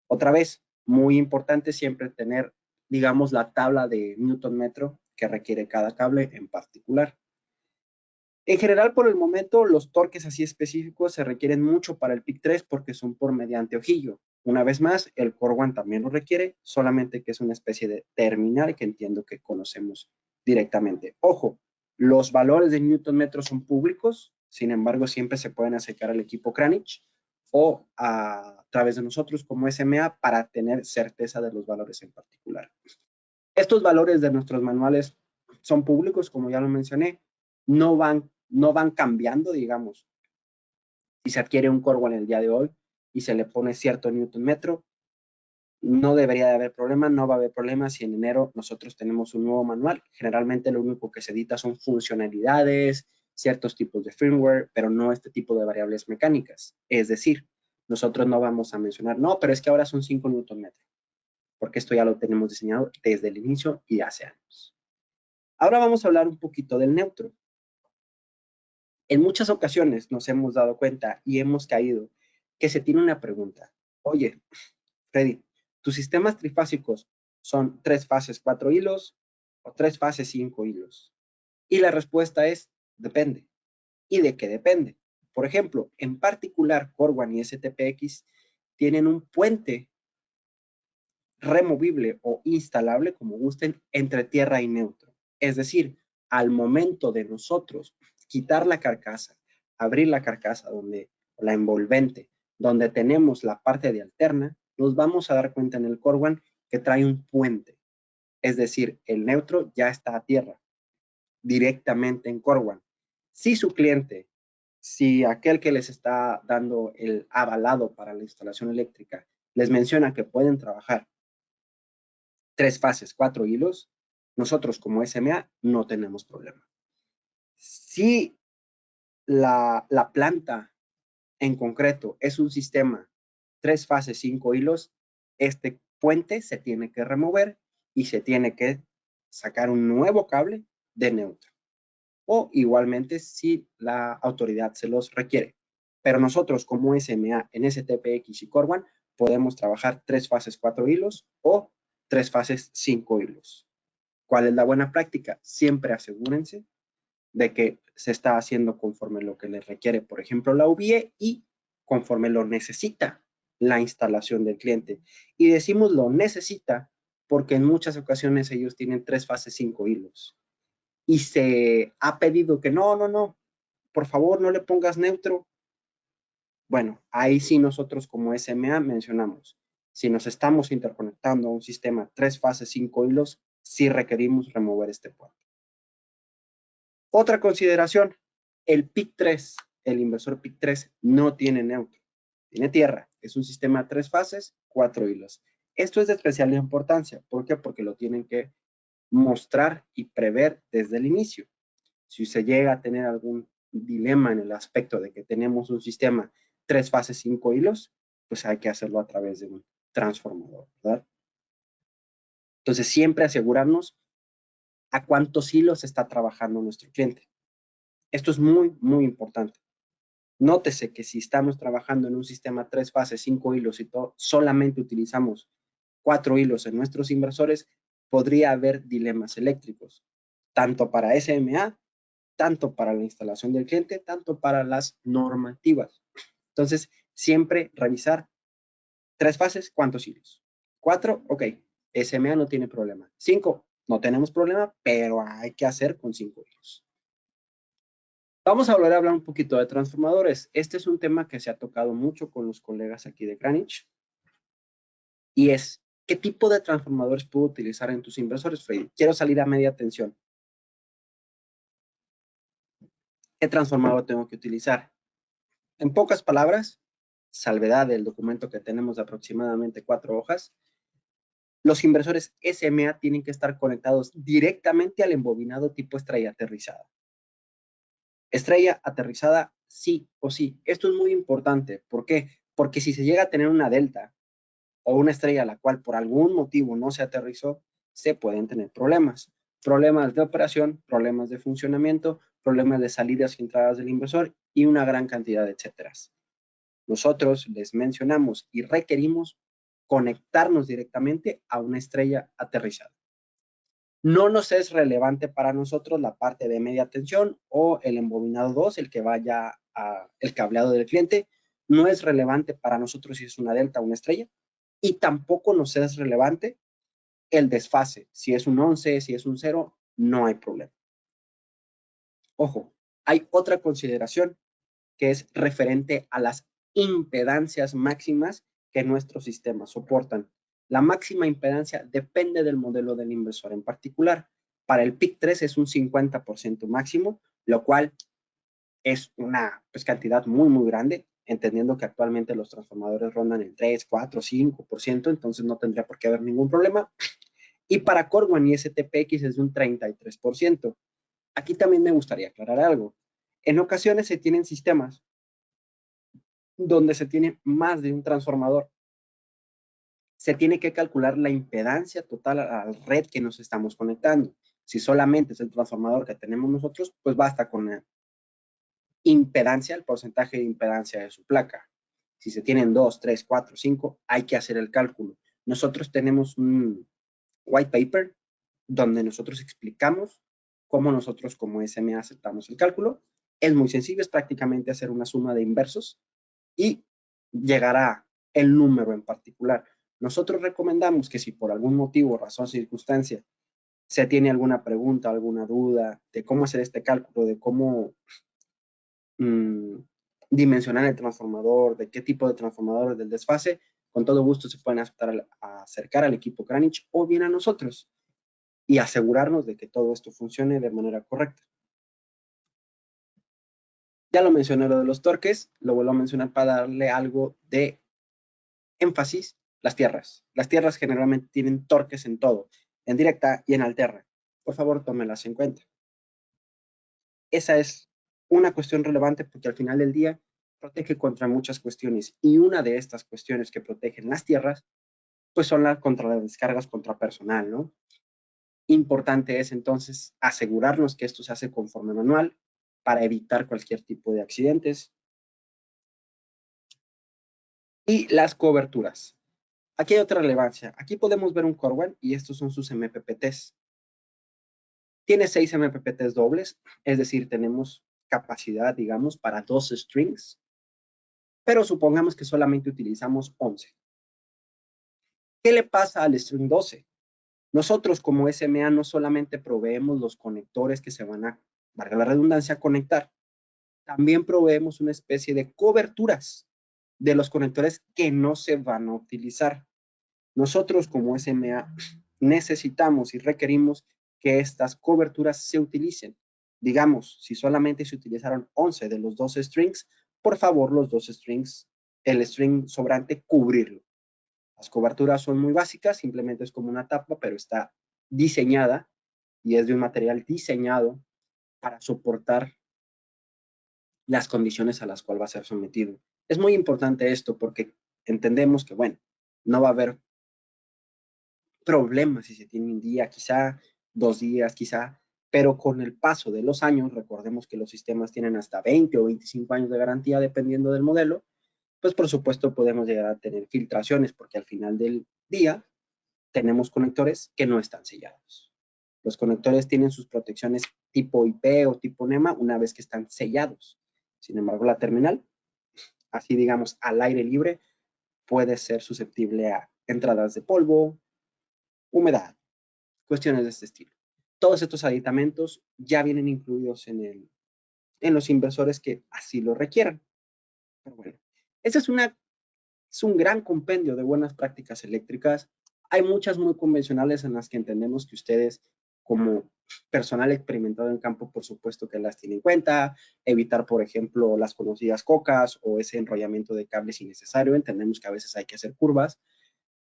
Otra vez, muy importante siempre tener, digamos, la tabla de Newton metro que requiere cada cable en particular. En general, por el momento, los torques así específicos se requieren mucho para el PIC 3 porque son por mediante ojillo. Una vez más, el Core One también lo requiere, solamente que es una especie de terminal que entiendo que conocemos directamente. Ojo, los valores de Newton metro son públicos, sin embargo, siempre se pueden acercar al equipo Kranich o a través de nosotros como SMA para tener certeza de los valores en particular. Estos valores de nuestros manuales son públicos, como ya lo mencioné, no van cambiando, digamos. Si se adquiere un Core One el día de hoy y se le pone cierto Newton metro, no debería de haber problema, no va a haber problema si en enero nosotros tenemos un nuevo manual. Generalmente lo único que se edita son funcionalidades, ciertos tipos de firmware, pero no este tipo de variables mecánicas. Es decir, nosotros no vamos a mencionar, no, pero es que ahora son 5 Newton metro, porque esto ya lo tenemos diseñado desde el inicio y hace años. Ahora vamos a hablar un poquito del neutro. En muchas ocasiones nos hemos dado cuenta y hemos caído que se tiene una pregunta. Oye, Freddy, ¿tus sistemas trifásicos son 3 fases 4 hilos o 3 fases 5 hilos? Y la respuesta es, depende. ¿Y de qué depende? Por ejemplo, en particular, Core One y STPX tienen un puente removible o instalable, como gusten, entre tierra y neutro. Es decir, al momento de nosotros quitar la carcasa, abrir la carcasa donde la envolvente, donde tenemos la parte de alterna, nos vamos a dar cuenta en el Core One que trae un puente. Es decir, el neutro ya está a tierra, directamente en Core One. Si su cliente, si aquel que les está dando el avalado para la instalación eléctrica, les menciona que pueden trabajar 3 fases, 4 hilos, nosotros como SMA no tenemos problema. Si la planta en concreto es un sistema 3 fases, 5 hilos, este puente se tiene que remover y se tiene que sacar un nuevo cable de neutro. O igualmente si la autoridad se los requiere. Pero nosotros como SMA en STPX y Core podemos trabajar 3 fases, 4 hilos o 3 fases, 5 hilos. ¿Cuál es la buena práctica? Siempre asegúrense de que se está haciendo conforme lo que les requiere, por ejemplo, la UBIE y conforme lo necesita la instalación del cliente. Y decimos lo necesita porque en muchas ocasiones ellos tienen 3 fases, 5 hilos. Y se ha pedido que no, por favor no le pongas neutro. Bueno, ahí sí nosotros como SMA mencionamos, si nos estamos interconectando a un sistema 3 fases, 5 hilos, sí requerimos remover este puente. Otra consideración, el PIC 3, el inversor PIC 3 no tiene neutro, tiene tierra, es un sistema 3 fases, 4 hilos. Esto es de especial importancia, ¿por qué? Porque lo tienen que mostrar y prever desde el inicio. Si se llega a tener algún dilema en el aspecto de que tenemos un sistema 3 fases, 5 hilos, pues hay que hacerlo a través de un transformador, ¿verdad? Entonces, siempre asegurarnos a cuántos hilos está trabajando nuestro cliente. Esto es muy, muy importante. Nótese que si estamos trabajando en un sistema 3 fases, 5 hilos y solamente utilizamos 4 hilos en nuestros inversores, podría haber dilemas eléctricos, tanto para SMA, tanto para la instalación del cliente, tanto para las normativas. Entonces, siempre revisar 3 fases, ¿cuántos hilos? 4, ok, SMA no tiene problema. 5, no tenemos problema, pero hay que hacer con 5 hilos. Vamos a volver a hablar un poquito de transformadores. Este es un tema que se ha tocado mucho con los colegas aquí de Kranich. Y es, ¿qué tipo de transformadores puedo utilizar en tus inversores, Freddy? Quiero salir a media tensión. ¿Qué transformador tengo que utilizar? En pocas palabras, salvedad del documento que tenemos de aproximadamente 4 hojas, los inversores SMA tienen que estar conectados directamente al embobinado tipo estrella aterrizada. Estrella aterrizada, sí o sí. Esto es muy importante. ¿Por qué? Porque si se llega a tener una delta o una estrella la cual por algún motivo no se aterrizó, se pueden tener problemas. Problemas de operación, problemas de funcionamiento, problemas de salidas y entradas del inversor y una gran cantidad de etcéteras. Nosotros les mencionamos y requerimos conectarnos directamente a una estrella aterrizada. No nos es relevante para nosotros la parte de media tensión o el embobinado 2, el que vaya al cableado del cliente. No es relevante para nosotros si es una delta o una estrella. Y tampoco nos es relevante el desfase. Si es un 11, si es un 0, no hay problema. Ojo, hay otra consideración que es referente a las impedancias máximas que nuestros sistemas soportan. La máxima impedancia depende del modelo del inversor en particular. Para el PIC 3 es un 50% máximo, lo cual es una cantidad muy, muy grande, entendiendo que actualmente los transformadores rondan el 3, 4, 5%, entonces no tendría por qué haber ningún problema. Y para Core One y STPX es de un 33%. Aquí también me gustaría aclarar algo. En ocasiones se tienen sistemas donde se tiene más de un transformador. Se tiene que calcular la impedancia total a la red que nos estamos conectando. Si solamente es el transformador que tenemos nosotros, pues basta con la impedancia, el porcentaje de impedancia de su placa. Si se tienen 2, 3, 4, 5, hay que hacer el cálculo. Nosotros tenemos un white paper donde nosotros explicamos cómo nosotros como SMA aceptamos el cálculo. Es muy sencillo, es prácticamente hacer una suma de inversos y llegar a el número en particular. Nosotros recomendamos que si por algún motivo, razón, circunstancia, se tiene alguna pregunta, alguna duda de cómo hacer este cálculo, de cómo dimensionar el transformador, de qué tipo de transformador del desfase, con todo gusto se pueden acercar al equipo Kranich o bien a nosotros y asegurarnos de que todo esto funcione de manera correcta. Ya lo mencioné lo de los torques, lo vuelvo a mencionar para darle algo de énfasis. Las tierras. Las tierras generalmente tienen torques en todo, en directa y en alterna. Por favor, tómelas en cuenta. Esa es una cuestión relevante porque al final del día protege contra muchas cuestiones y una de estas cuestiones que protegen las tierras pues son contra las descargas contra personal, ¿no? Importante es entonces asegurarnos que esto se hace conforme manual para evitar cualquier tipo de accidentes. Y las coberturas. Aquí hay otra relevancia. Aquí podemos ver un Corwan y estos son sus MPPTs. Tiene 6 MPPTs dobles, es decir, tenemos capacidad, digamos, para 2 strings, pero supongamos que solamente utilizamos 11. ¿Qué le pasa al string 12? Nosotros como SMA no solamente proveemos los conectores que se van a, valga la redundancia, conectar, también proveemos una especie de coberturas de los conectores que no se van a utilizar. Nosotros como SMA necesitamos y requerimos que estas coberturas se utilicen. Digamos, si solamente se utilizaron 11 de los 12 strings, por favor los 12 strings, el string sobrante, cubrirlo. Las coberturas son muy básicas, simplemente es como una tapa, pero está diseñada y es de un material diseñado para soportar las condiciones a las cuales va a ser sometido. Es muy importante esto porque entendemos que, bueno, no va a haber problemas si se tiene un día, quizá 2 días, quizá, pero con el paso de los años, recordemos que los sistemas tienen hasta 20 o 25 años de garantía dependiendo del modelo, pues por supuesto podemos llegar a tener filtraciones porque al final del día tenemos conectores que no están sellados. Los conectores tienen sus protecciones tipo IP o tipo NEMA una vez que están sellados. Sin embargo, la terminal, así digamos al aire libre, puede ser susceptible a entradas de polvo, humedad, cuestiones de este estilo. Todos estos aditamentos ya vienen incluidos en los inversores que así lo requieran. Pero bueno, este es un gran compendio de buenas prácticas eléctricas. Hay muchas muy convencionales en las que entendemos que ustedes, como personal experimentado en campo, por supuesto que las tienen en cuenta. Evitar, por ejemplo, las conocidas cocas o ese enrollamiento de cables innecesario. Entendemos que a veces hay que hacer curvas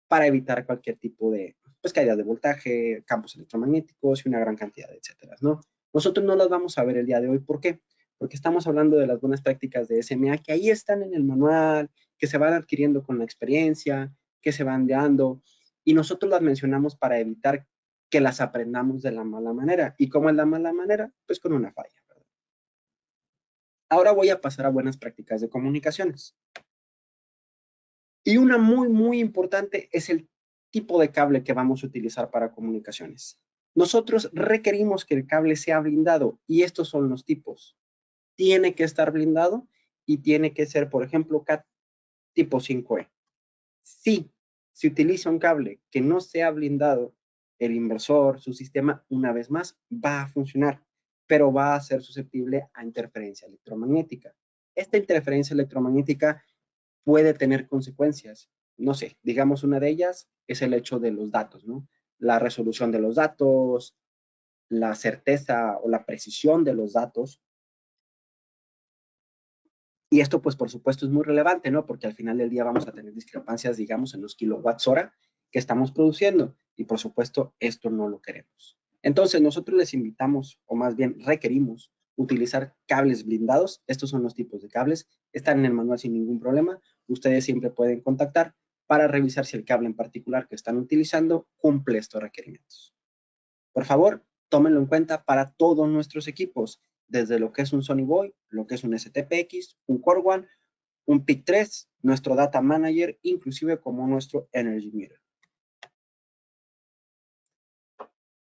para evitar cualquier tipo de pues, caídas de voltaje, campos electromagnéticos y una gran cantidad de etcétera, ¿no? Nosotros no las vamos a ver el día de hoy. ¿Por qué? Porque estamos hablando de las buenas prácticas de SMA que ahí están en el manual, que se van adquiriendo con la experiencia, que se van dando, y nosotros las mencionamos para evitar que las aprendamos de la mala manera. ¿Y cómo es la mala manera? Pues con una falla, ¿verdad? Ahora voy a pasar a buenas prácticas de comunicaciones. Y una muy, muy importante es el tipo de cable que vamos a utilizar para comunicaciones. Nosotros requerimos que el cable sea blindado y estos son los tipos. Tiene que estar blindado y tiene que ser, por ejemplo, CAT tipo 5E. Si se utiliza un cable que no sea blindado, el inversor, su sistema, una vez más, va a funcionar, pero va a ser susceptible a interferencia electromagnética. Esta interferencia electromagnética puede tener consecuencias. No sé, digamos una de ellas es el hecho de los datos, ¿no? La resolución de los datos, la certeza o la precisión de los datos. Y esto, pues, por supuesto, es muy relevante, ¿no? Porque al final del día vamos a tener discrepancias, digamos, en los kilowatts hora que estamos produciendo. Y, por supuesto, esto no lo queremos. Entonces, nosotros les invitamos, o más bien requerimos, utilizar cables blindados. Estos son los tipos de cables. Están en el manual sin ningún problema. Ustedes siempre pueden contactar para revisar si el cable en particular que están utilizando cumple estos requerimientos. Por favor, tómenlo en cuenta para todos nuestros equipos, desde lo que es un Sony Boy, lo que es un STPX, un Core One, un PIC3, nuestro Data Manager, inclusive como nuestro Energy Meter.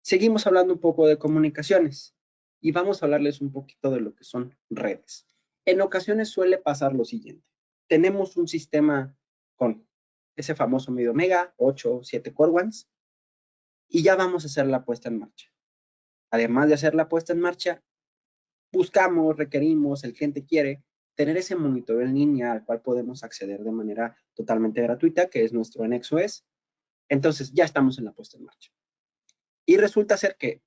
Seguimos hablando un poco de comunicaciones y vamos a hablarles un poquito de lo que son redes. En ocasiones suele pasar lo siguiente. Tenemos un sistema con ese famoso medio mega, 8 o 7 Core Ones, y ya vamos a hacer la puesta en marcha. Además de hacer la puesta en marcha, buscamos, requerimos, el cliente quiere tener ese monitoreo en línea al cual podemos acceder de manera totalmente gratuita, que es nuestro anexo es. Entonces, ya estamos en la puesta en marcha. Y resulta ser que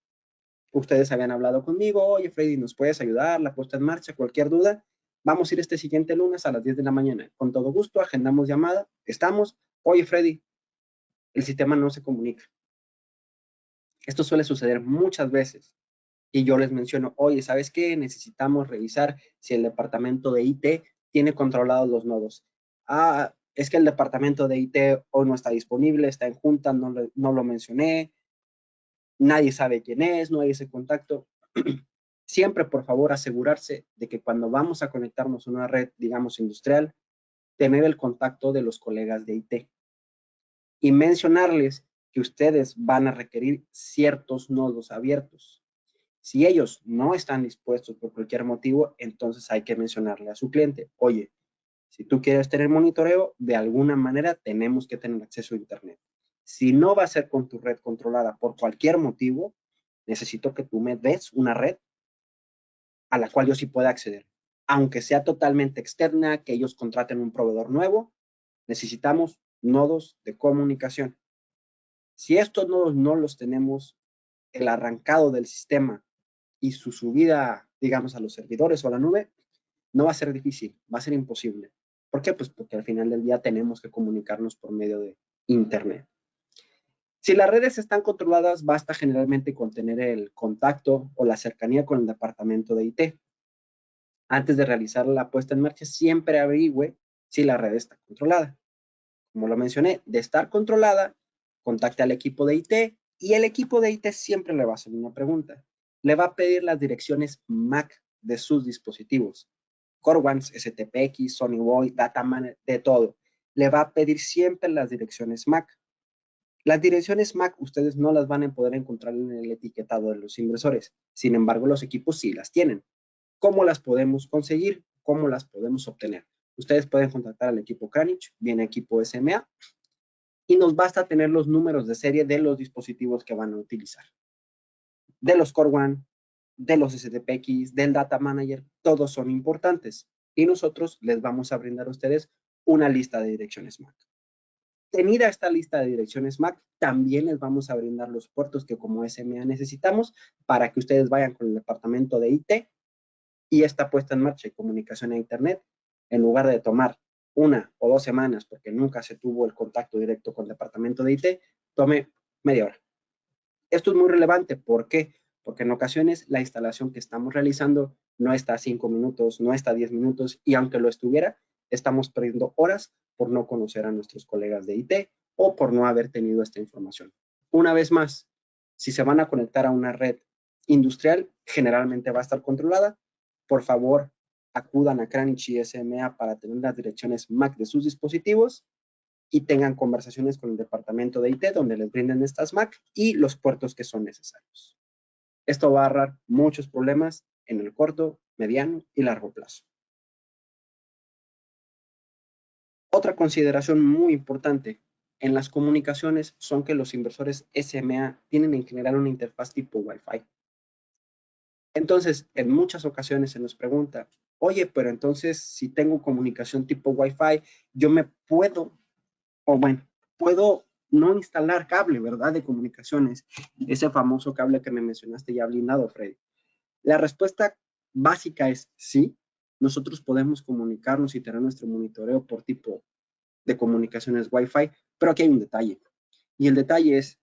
ustedes habían hablado conmigo, oye, Freddy, ¿nos puedes ayudar? La puesta en marcha, cualquier duda. Vamos a ir este siguiente lunes a las 10 de la mañana. Con todo gusto, agendamos llamada, estamos. Oye, Freddy, el sistema no se comunica. Esto suele suceder muchas veces. y yo les menciono, oye, ¿sabes qué? Necesitamos revisar si el departamento de IT tiene controlados los nodos. Ah, es que el departamento de IT hoy no está disponible, está en junta, no lo mencioné, nadie sabe quién es, no hay ese contacto. Siempre, por favor, asegurarse de que cuando vamos a conectarnos a una red, digamos, industrial, tener el contacto de los colegas de IT y mencionarles que ustedes van a requerir ciertos nodos abiertos. Si ellos no están dispuestos por cualquier motivo, entonces hay que mencionarle a su cliente, oye, si tú quieres tener monitoreo, de alguna manera tenemos que tener acceso a Internet. Si no va a ser con tu red controlada por cualquier motivo, necesito que tú me des una red a la cual yo sí pueda acceder. Aunque sea totalmente externa, que ellos contraten un proveedor nuevo, necesitamos nodos de comunicación. Si estos nodos no los tenemos, el arrancado del sistema y su subida, digamos, a los servidores o a la nube, no va a ser difícil, va a ser imposible. ¿Por qué? Pues porque al final del día tenemos que comunicarnos por medio de Internet. Si las redes están controladas, basta generalmente con tener el contacto o la cercanía con el departamento de IT. Antes de realizar la puesta en marcha, siempre averigüe si la red está controlada. Como lo mencioné, de estar controlada, contacte al equipo de IT y el equipo de IT siempre le va a hacer una pregunta. Le va a pedir las direcciones MAC de sus dispositivos. Corewans, STPX, Sony Boy, Dataman, de todo. Le va a pedir siempre las direcciones MAC. Las direcciones MAC ustedes no las van a poder encontrar en el etiquetado de los inversores. Sin embargo, los equipos sí las tienen. ¿Cómo las podemos conseguir? ¿Cómo las podemos obtener? Ustedes pueden contactar al equipo Kranich, viene equipo SMA, y nos basta tener los números de serie de los dispositivos que van a utilizar. De los Core One, de los STPX, del Data Manager, todos son importantes. Y nosotros les vamos a brindar a ustedes una lista de direcciones MAC. Tenida esta lista de direcciones MAC, también les vamos a brindar los puertos que como SMA necesitamos para que ustedes vayan con el departamento de IT y esta puesta en marcha de comunicación a Internet, en lugar de tomar 1 o 2 semanas, porque nunca se tuvo el contacto directo con el departamento de IT, tome media hora. Esto es muy relevante. ¿Por qué? Porque en ocasiones la instalación que estamos realizando no está a 5 minutos, no está a 10 minutos, y aunque lo estuviera, estamos perdiendo horas por no conocer a nuestros colegas de IT o por no haber tenido esta información. Una vez más, si se van a conectar a una red industrial, generalmente va a estar controlada. Por favor, acudan a Kranich y SMA para tener las direcciones MAC de sus dispositivos y tengan conversaciones con el departamento de IT donde les brinden estas MAC y los puertos que son necesarios. Esto va a ahorrar muchos problemas en el corto, mediano y largo plazo. Otra consideración muy importante en las comunicaciones son que los inversores SMA tienen en general una interfaz tipo Wi-Fi. Entonces, en muchas ocasiones se nos pregunta, oye, pero entonces si tengo comunicación tipo Wi-Fi, yo me puedo no instalar cable, ¿verdad? De comunicaciones, ese famoso cable que me mencionaste ya blindado, Freddy. La respuesta básica es sí, nosotros podemos comunicarnos y tener nuestro monitoreo por tipo de comunicaciones Wi-Fi, pero aquí hay un detalle. Y el detalle es,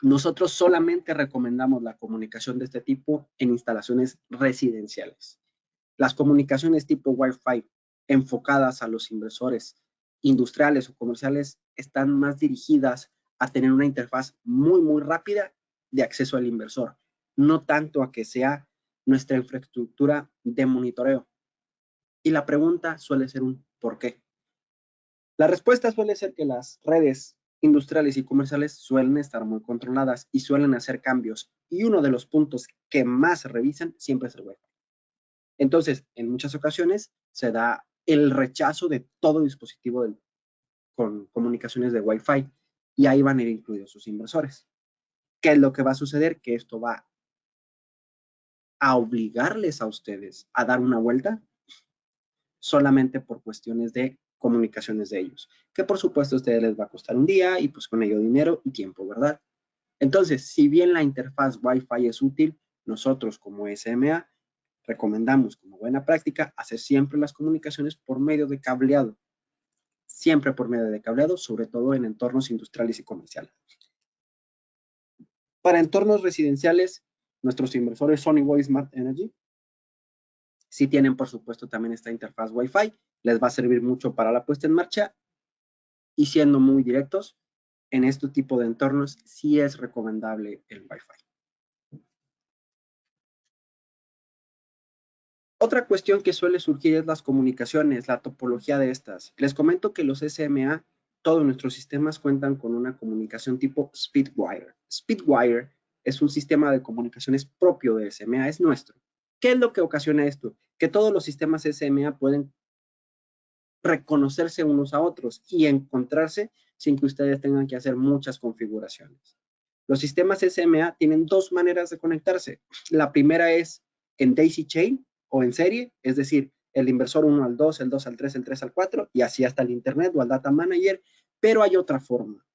nosotros solamente recomendamos la comunicación de este tipo en instalaciones residenciales. Las comunicaciones tipo Wi-Fi enfocadas a los inversores industriales o comerciales están más dirigidas a tener una interfaz muy rápida de acceso al inversor, no tanto a que sea nuestra infraestructura de monitoreo. Y la pregunta suele ser un ¿por qué? La respuesta suele ser que las redes industriales y comerciales suelen estar muy controladas y suelen hacer cambios. Y uno de los puntos que más se revisan siempre es el Wi-Fi. Entonces, en muchas ocasiones se da el rechazo de todo dispositivo con comunicaciones de Wi-Fi y ahí van a ir incluidos sus inversores. ¿Qué es lo que va a suceder? Que esto va a obligarles a ustedes a dar una vuelta solamente por cuestiones de comunicaciones de ellos, que por supuesto a ustedes les va a costar un día y pues con ello dinero y tiempo, ¿verdad? Entonces, si bien la interfaz Wi-Fi es útil, nosotros como SMA recomendamos como buena práctica hacer siempre las comunicaciones por medio de cableado. Siempre por medio de cableado, sobre todo en entornos industriales y comerciales. Para entornos residenciales, nuestros inversores Sonyboy Smart Energy sí tienen, por supuesto, también esta interfaz Wi-Fi. Les va a servir mucho para la puesta en marcha. Y siendo muy directos, en este tipo de entornos sí es recomendable el Wi-Fi. Otra cuestión que suele surgir es las comunicaciones, la topología de estas. Les comento que los SMA, todos nuestros sistemas cuentan con una comunicación tipo Speedwire. Speedwire es un sistema de comunicaciones propio de SMA, es nuestro. ¿Qué es lo que ocasiona esto? Que todos los sistemas SMA pueden reconocerse unos a otros y encontrarse sin que ustedes tengan que hacer muchas configuraciones. Los sistemas SMA tienen dos maneras de conectarse. La primera es en daisy chain o en serie, es decir, el inversor 1 al 2, el 2 al 3, el 3 al 4 y así hasta el internet o al data manager, pero hay otra forma.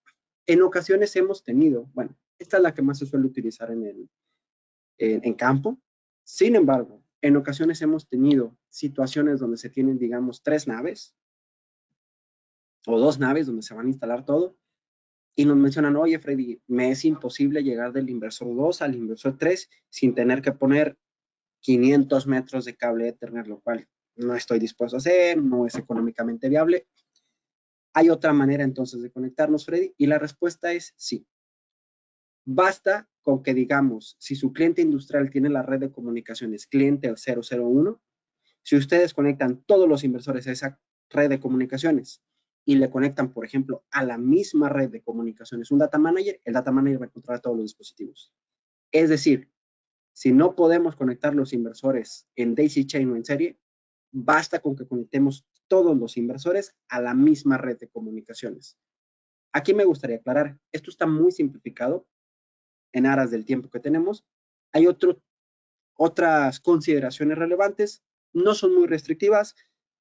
En ocasiones hemos tenido, bueno, esta es la que más se suele utilizar en campo. Sin embargo, en ocasiones hemos tenido situaciones donde se tienen, digamos, 3 naves o 2 naves donde se van a instalar todo y nos mencionan, oye, Freddy, me es imposible llegar del inversor 2 al inversor 3 sin tener que poner 500 metros de cable Ethernet, lo cual no estoy dispuesto a hacer, no es económicamente viable. ¿Hay otra manera entonces de conectarnos, Freddy? Y la respuesta es sí. Basta con que digamos, si su cliente industrial tiene la red de comunicaciones cliente 001, si ustedes conectan todos los inversores a esa red de comunicaciones y le conectan, por ejemplo, a la misma red de comunicaciones un data manager, el data manager va a controlar todos los dispositivos. Es decir, si no podemos conectar los inversores en daisy chain o en serie, basta con que conectemos todos los inversores a la misma red de comunicaciones. Aquí me gustaría aclarar, esto está muy simplificado en aras del tiempo que tenemos. Hay otras consideraciones relevantes, no son muy restrictivas,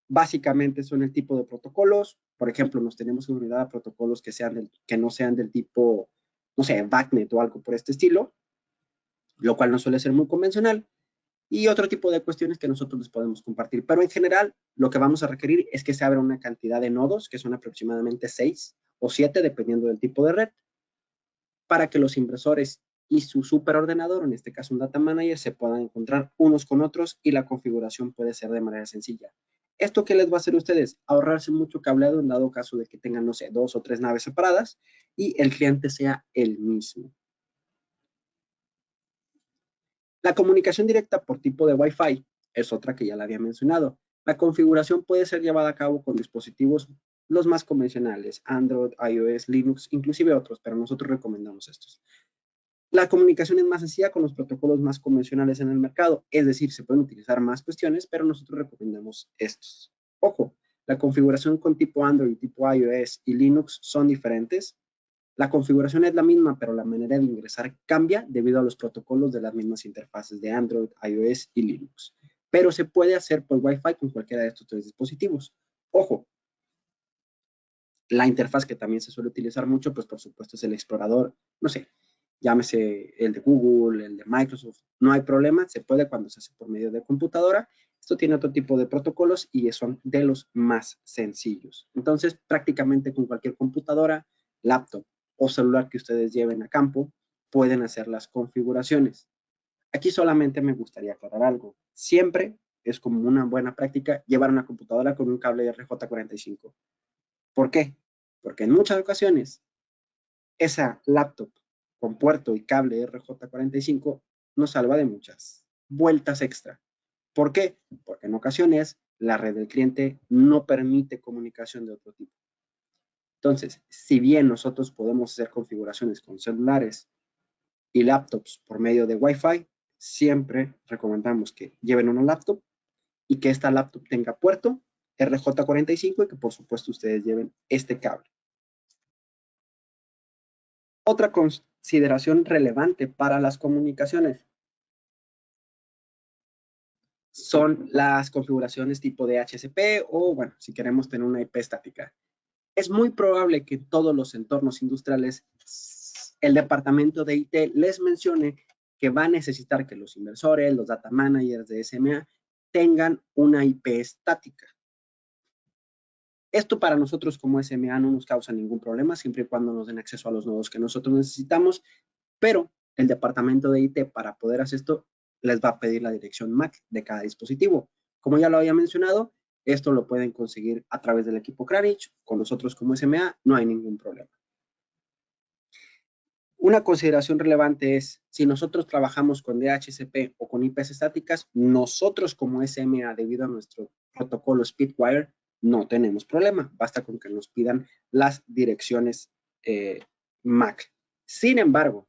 básicamente son el tipo de protocolos. Por ejemplo, nos tenemos que unir a protocolos que no sean del tipo, no sé, VACnet o algo por este estilo, lo cual no suele ser muy convencional, y otro tipo de cuestiones que nosotros les podemos compartir. Pero en general, lo que vamos a requerir es que se abra una cantidad de nodos, que son aproximadamente 6 o 7, dependiendo del tipo de red, para que los inversores y su superordenador, en este caso un data manager, se puedan encontrar unos con otros y la configuración puede ser de manera sencilla. ¿Esto qué les va a hacer a ustedes? Ahorrarse mucho cableado en dado caso de que tengan, no sé, 2 o 3 naves separadas y el cliente sea el mismo. La comunicación directa por tipo de Wi-Fi es otra que ya la había mencionado. La configuración puede ser llevada a cabo con dispositivos los más convencionales, Android, iOS, Linux, inclusive otros, pero nosotros recomendamos estos. La comunicación es más sencilla con los protocolos más convencionales en el mercado, es decir, se pueden utilizar más cuestiones, pero nosotros recomendamos estos. Ojo, la configuración con tipo Android, tipo iOS y Linux son diferentes. La configuración es la misma, pero la manera de ingresar cambia debido a los protocolos de las mismas interfaces de Android, iOS y Linux. Pero se puede hacer por Wi-Fi con cualquiera de estos 3 dispositivos. Ojo, la interfaz que también se suele utilizar mucho, pues por supuesto es el explorador, no sé, llámese el de Google, el de Microsoft, no hay problema, se puede cuando se hace por medio de computadora. Esto tiene otro tipo de protocolos y son de los más sencillos. Entonces, prácticamente con cualquier computadora, laptop o celular que ustedes lleven a campo, pueden hacer las configuraciones. Aquí solamente me gustaría aclarar algo. Siempre es como una buena práctica llevar una computadora con un cable RJ45. ¿Por qué? Porque en muchas ocasiones esa laptop con puerto y cable RJ45 nos salva de muchas vueltas extra. ¿Por qué? Porque en ocasiones la red del cliente no permite comunicación de otro tipo. Entonces, si bien nosotros podemos hacer configuraciones con celulares y laptops por medio de Wi-Fi, siempre recomendamos que lleven una laptop y que esta laptop tenga puerto RJ45 y que por supuesto ustedes lleven este cable. Otra consideración relevante para las comunicaciones son las configuraciones tipo DHCP o, bueno, si queremos tener una IP estática. Es muy probable que en todos los entornos industriales el departamento de IT les mencione que va a necesitar que los inversores, los data managers de SMA tengan una IP estática. Esto para nosotros como SMA no nos causa ningún problema, siempre y cuando nos den acceso a los nodos que nosotros necesitamos, pero el departamento de IT, para poder hacer esto, les va a pedir la dirección MAC de cada dispositivo. Como ya lo había mencionado, esto lo pueden conseguir a través del equipo Kranich. Con nosotros como SMA no hay ningún problema. Una consideración relevante es, si nosotros trabajamos con DHCP o con IPs estáticas, nosotros como SMA, debido a nuestro protocolo Speedwire, no tenemos problema. Basta con que nos pidan las direcciones MAC. Sin embargo,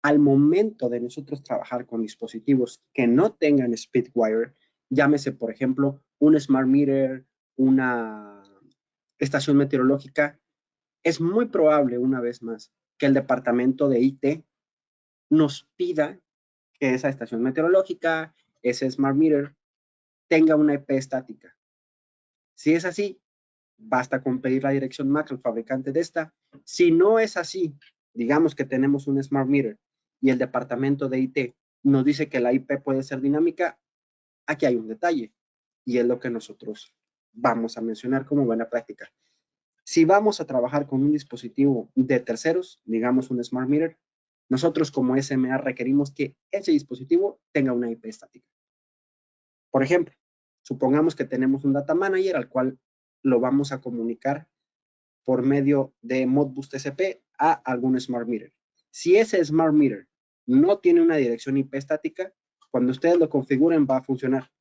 al momento de nosotros trabajar con dispositivos que no tengan Speedwire, llámese, por ejemplo, un Smart Meter, una estación meteorológica, es muy probable, una vez más, que el departamento de IT nos pida que esa estación meteorológica, ese Smart Meter, tenga una IP estática. Si es así, basta con pedir la dirección MAC al fabricante de esta. Si no es así, digamos que tenemos un Smart Meter y el departamento de IT nos dice que la IP puede ser dinámica, aquí hay un detalle y es lo que nosotros vamos a mencionar como buena práctica. Si vamos a trabajar con un dispositivo de terceros, digamos un Smart Meter, nosotros como SMA requerimos que ese dispositivo tenga una IP estática. Por ejemplo, supongamos que tenemos un Data Manager al cual lo vamos a comunicar por medio de Modbus TCP a algún Smart Meter. Si ese Smart Meter no tiene una dirección IP estática, cuando ustedes lo configuren va a funcionar.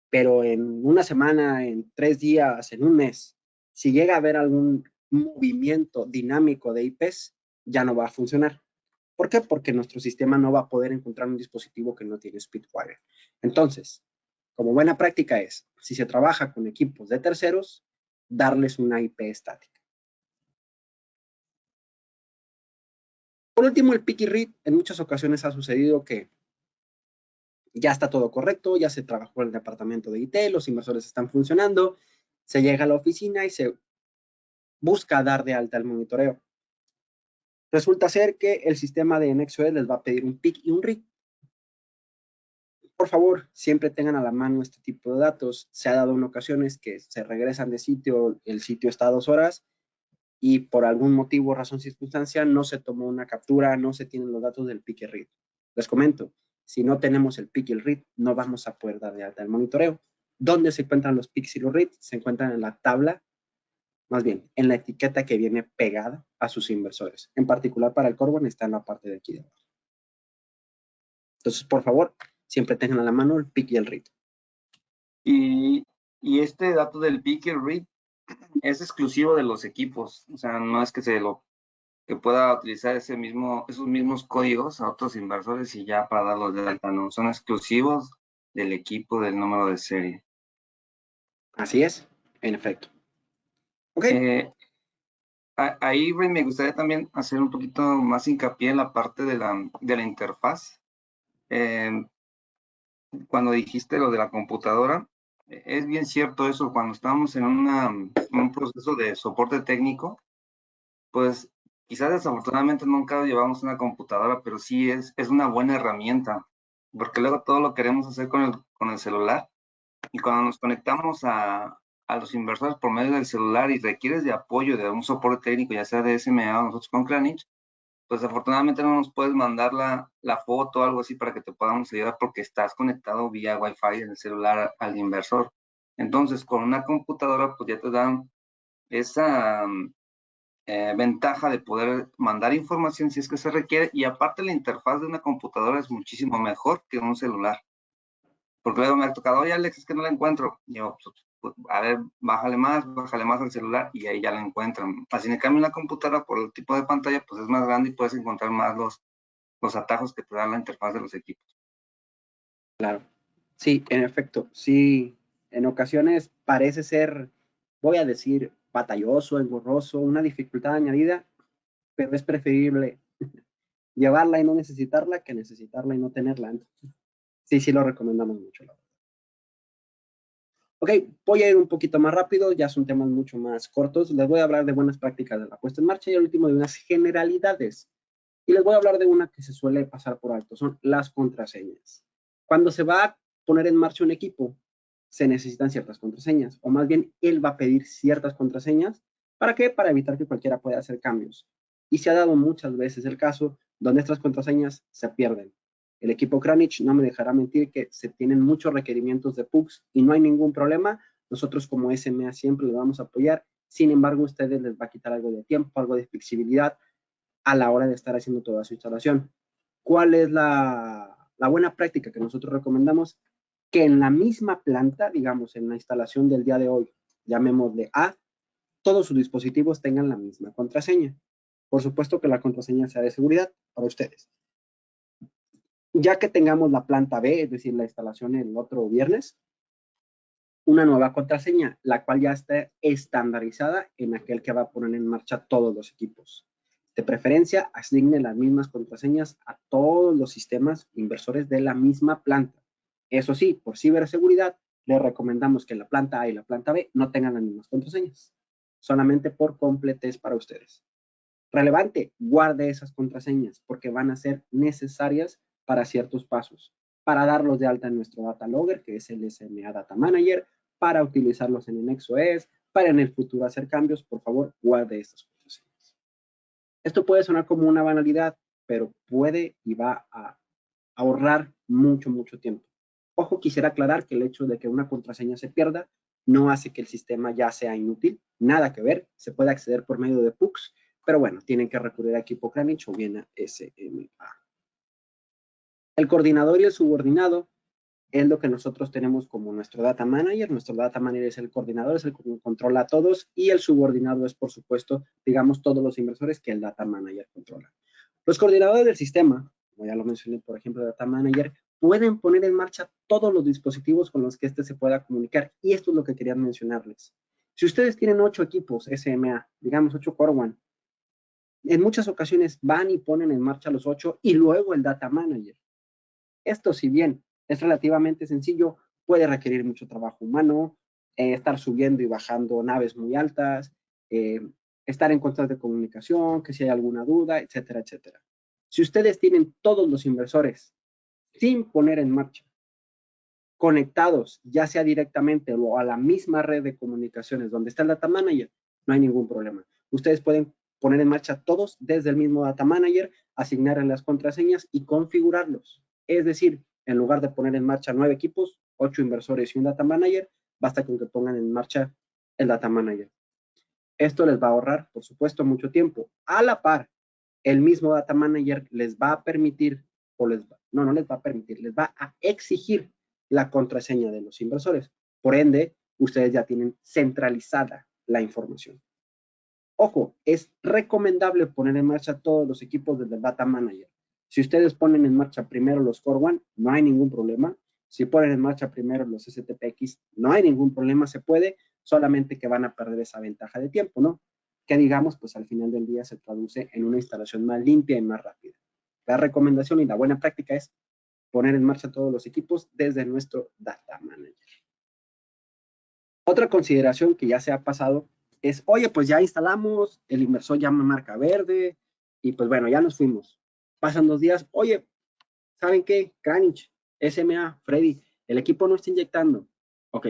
Pero en una semana, en 3 días, en un mes, si llega a haber algún movimiento dinámico de IPs, ya no va a funcionar. ¿Por qué? Porque nuestro sistema no va a poder encontrar un dispositivo que no tiene Speedwire. Entonces, como buena práctica es, si se trabaja con equipos de terceros, darles una IP estática. Por último, el pick y read. En muchas ocasiones ha sucedido que ya está todo correcto, ya se trabajó en el departamento de IT, los inversores están funcionando, se llega a la oficina y se busca dar de alta el monitoreo. Resulta ser que el sistema de NexoS les va a pedir un pick y un read. Por favor, siempre tengan a la mano este tipo de datos. Se ha dado en ocasiones que se regresan de sitio, el sitio está a 2 horas y por algún motivo, razón, circunstancia, no se tomó una captura, no se tienen los datos del pick y read. Les comento, si no tenemos el pick y el read, no vamos a poder dar de alta el monitoreo. ¿Dónde se encuentran los picks y los reads? Se encuentran en la tabla, más bien, en la etiqueta que viene pegada a sus inversores. En particular para el Corban está en la parte de aquí de abajo. Entonces, por favor, siempre tengan a la mano el pick y el read. Y este dato del pick y el read es exclusivo de los equipos. O sea, no es que que pueda utilizar esos mismos códigos a otros inversores y ya para darlos de alta, no, son exclusivos del equipo del número de serie. Así es, en efecto. Ok. Ahí me gustaría también hacer un poquito más hincapié en la parte de la interfaz. Cuando dijiste lo de la computadora, es bien cierto eso. Cuando estamos en un proceso de soporte técnico, pues quizás desafortunadamente nunca llevamos una computadora, pero sí es una buena herramienta, porque luego todo lo queremos hacer con el celular. Y cuando nos conectamos a los inversores por medio del celular y requieres de apoyo de un soporte técnico, ya sea de SMA o nosotros con Kranich, pues afortunadamente no nos puedes mandar la foto o algo así para que te podamos ayudar porque estás conectado vía Wi-Fi en el celular al inversor. Entonces, con una computadora, pues ya te dan esa ventaja de poder mandar información si es que se requiere, y aparte la interfaz de una computadora es muchísimo mejor que un celular. Porque luego me ha tocado, oye Alex, es que no la encuentro. Y yo, pues, a ver, bájale más al celular y ahí ya la encuentran. Así en cambio en la computadora, por el tipo de pantalla, pues es más grande y puedes encontrar más los atajos que te dan la interfaz de los equipos. Claro. Sí, en efecto, sí. En ocasiones parece ser, voy a decir, batalloso, engorroso, una dificultad añadida, pero es preferible llevarla y no necesitarla que necesitarla y no tenerla. Entonces, sí lo recomendamos mucho. Ok, voy a ir un poquito más rápido, ya son temas mucho más cortos. Les voy a hablar de buenas prácticas de la puesta en marcha y al último de unas generalidades. Y les voy a hablar de una que se suele pasar por alto, son las contraseñas. Cuando se va a poner en marcha un equipo, se necesitan ciertas contraseñas, o más bien él va a pedir ciertas contraseñas. ¿Para qué? Para evitar que cualquiera pueda hacer cambios. y se ha dado muchas veces el caso donde estas contraseñas se pierden. El equipo Kranich no me dejará mentir que se tienen muchos requerimientos de PUCs y no hay ningún problema. Nosotros como SMA siempre les vamos a apoyar. Sin embargo, a ustedes les va a quitar algo de tiempo, algo de flexibilidad a la hora de estar haciendo toda su instalación. ¿Cuál es la buena práctica que nosotros recomendamos? Que en la misma planta, digamos, en la instalación del día de hoy, llamémosle A, todos sus dispositivos tengan la misma contraseña. Por supuesto que la contraseña sea de seguridad para ustedes. Ya que tengamos la planta B, es decir, la instalación el otro viernes, una nueva contraseña, la cual ya está estandarizada en aquel que va a poner en marcha todos los equipos. De preferencia, asigne las mismas contraseñas a todos los sistemas inversores de la misma planta. Eso sí, por ciberseguridad, les recomendamos que la planta A y la planta B no tengan las mismas contraseñas. Solamente por completez para ustedes. Relevante, guarde esas contraseñas porque van a ser necesarias para ciertos pasos. Para darlos de alta en nuestro data logger, que es el SMA Data Manager, para utilizarlos en el NexoS, para en el futuro hacer cambios, por favor, guarde estas contraseñas. Esto puede sonar como una banalidad, pero puede y va a ahorrar mucho, mucho tiempo. Ojo, quisiera aclarar que el hecho de que una contraseña se pierda no hace que el sistema ya sea inútil, nada que ver, se puede acceder por medio de PUCs, pero bueno, tienen que recurrir a equipo Kranich o bien a SMA. El coordinador y el subordinado es lo que nosotros tenemos como nuestro data manager. Nuestro data manager es el coordinador, es el que controla a todos, y el subordinado es, por supuesto, digamos, todos los inversores que el data manager controla. Los coordinadores del sistema, como ya lo mencioné, por ejemplo, el data manager, pueden poner en marcha todos los dispositivos con los que éste se pueda comunicar, y esto es lo que quería mencionarles. Si ustedes tienen 8 equipos SMA, digamos 8 Core One, en muchas ocasiones van y ponen en marcha los 8 y luego el data manager. Esto, si bien es relativamente sencillo, puede requerir mucho trabajo humano, estar subiendo y bajando naves muy altas, estar en constante comunicación, que si hay alguna duda, etcétera, etcétera. Si ustedes tienen todos los inversores sin poner en marcha, conectados, ya sea directamente o a la misma red de comunicaciones donde está el data manager, no hay ningún problema. Ustedes pueden poner en marcha todos desde el mismo data manager, asignarles las contraseñas y configurarlos. Es decir, en lugar de poner en marcha 9 equipos, 8 inversores y un data manager, basta con que pongan en marcha el data manager. Esto les va a ahorrar, por supuesto, mucho tiempo. A la par, el mismo data manager les va a permitir, o les va, no les va a permitir, les va a exigir la contraseña de los inversores. Por ende, ustedes ya tienen centralizada la información. Ojo, es recomendable poner en marcha todos los equipos desde el Data Manager. Si ustedes ponen en marcha primero los Core One, no hay ningún problema. Si ponen en marcha primero los STPX, no hay ningún problema, se puede, solamente que van a perder esa ventaja de tiempo, ¿no? Que digamos, pues al final del día se traduce en una instalación más limpia y más rápida. La recomendación y la buena práctica es poner en marcha todos los equipos desde nuestro Data Manager. Otra consideración que ya se ha pasado es, oye, pues ya instalamos, el inversor ya me marca verde, y pues bueno, ya nos fuimos. Pasan 2 días, oye, ¿saben qué? Kranich, SMA, Freddy, el equipo no está inyectando. Ok,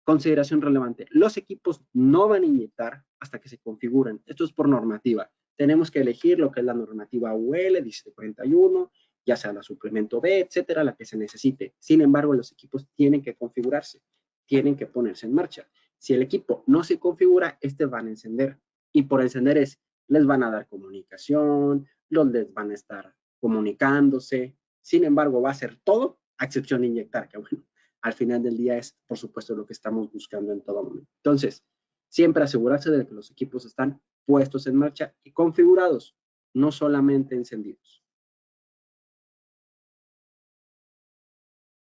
consideración relevante. Los equipos no van a inyectar hasta que se configuren. Esto es por normativa. Tenemos que elegir lo que es la normativa UL 1741, ya sea la suplemento B, etcétera, la que se necesite. Sin embargo, los equipos tienen que configurarse, tienen que ponerse en marcha. Si el equipo no se configura, van a encender. Y por encender les van a dar comunicación, les van a estar comunicándose. Sin embargo, va a ser todo a excepción de inyectar, que bueno, al final del día es, por supuesto, lo que estamos buscando en todo momento. Entonces, siempre asegurarse de que los equipos están puestos en marcha y configurados, no solamente encendidos.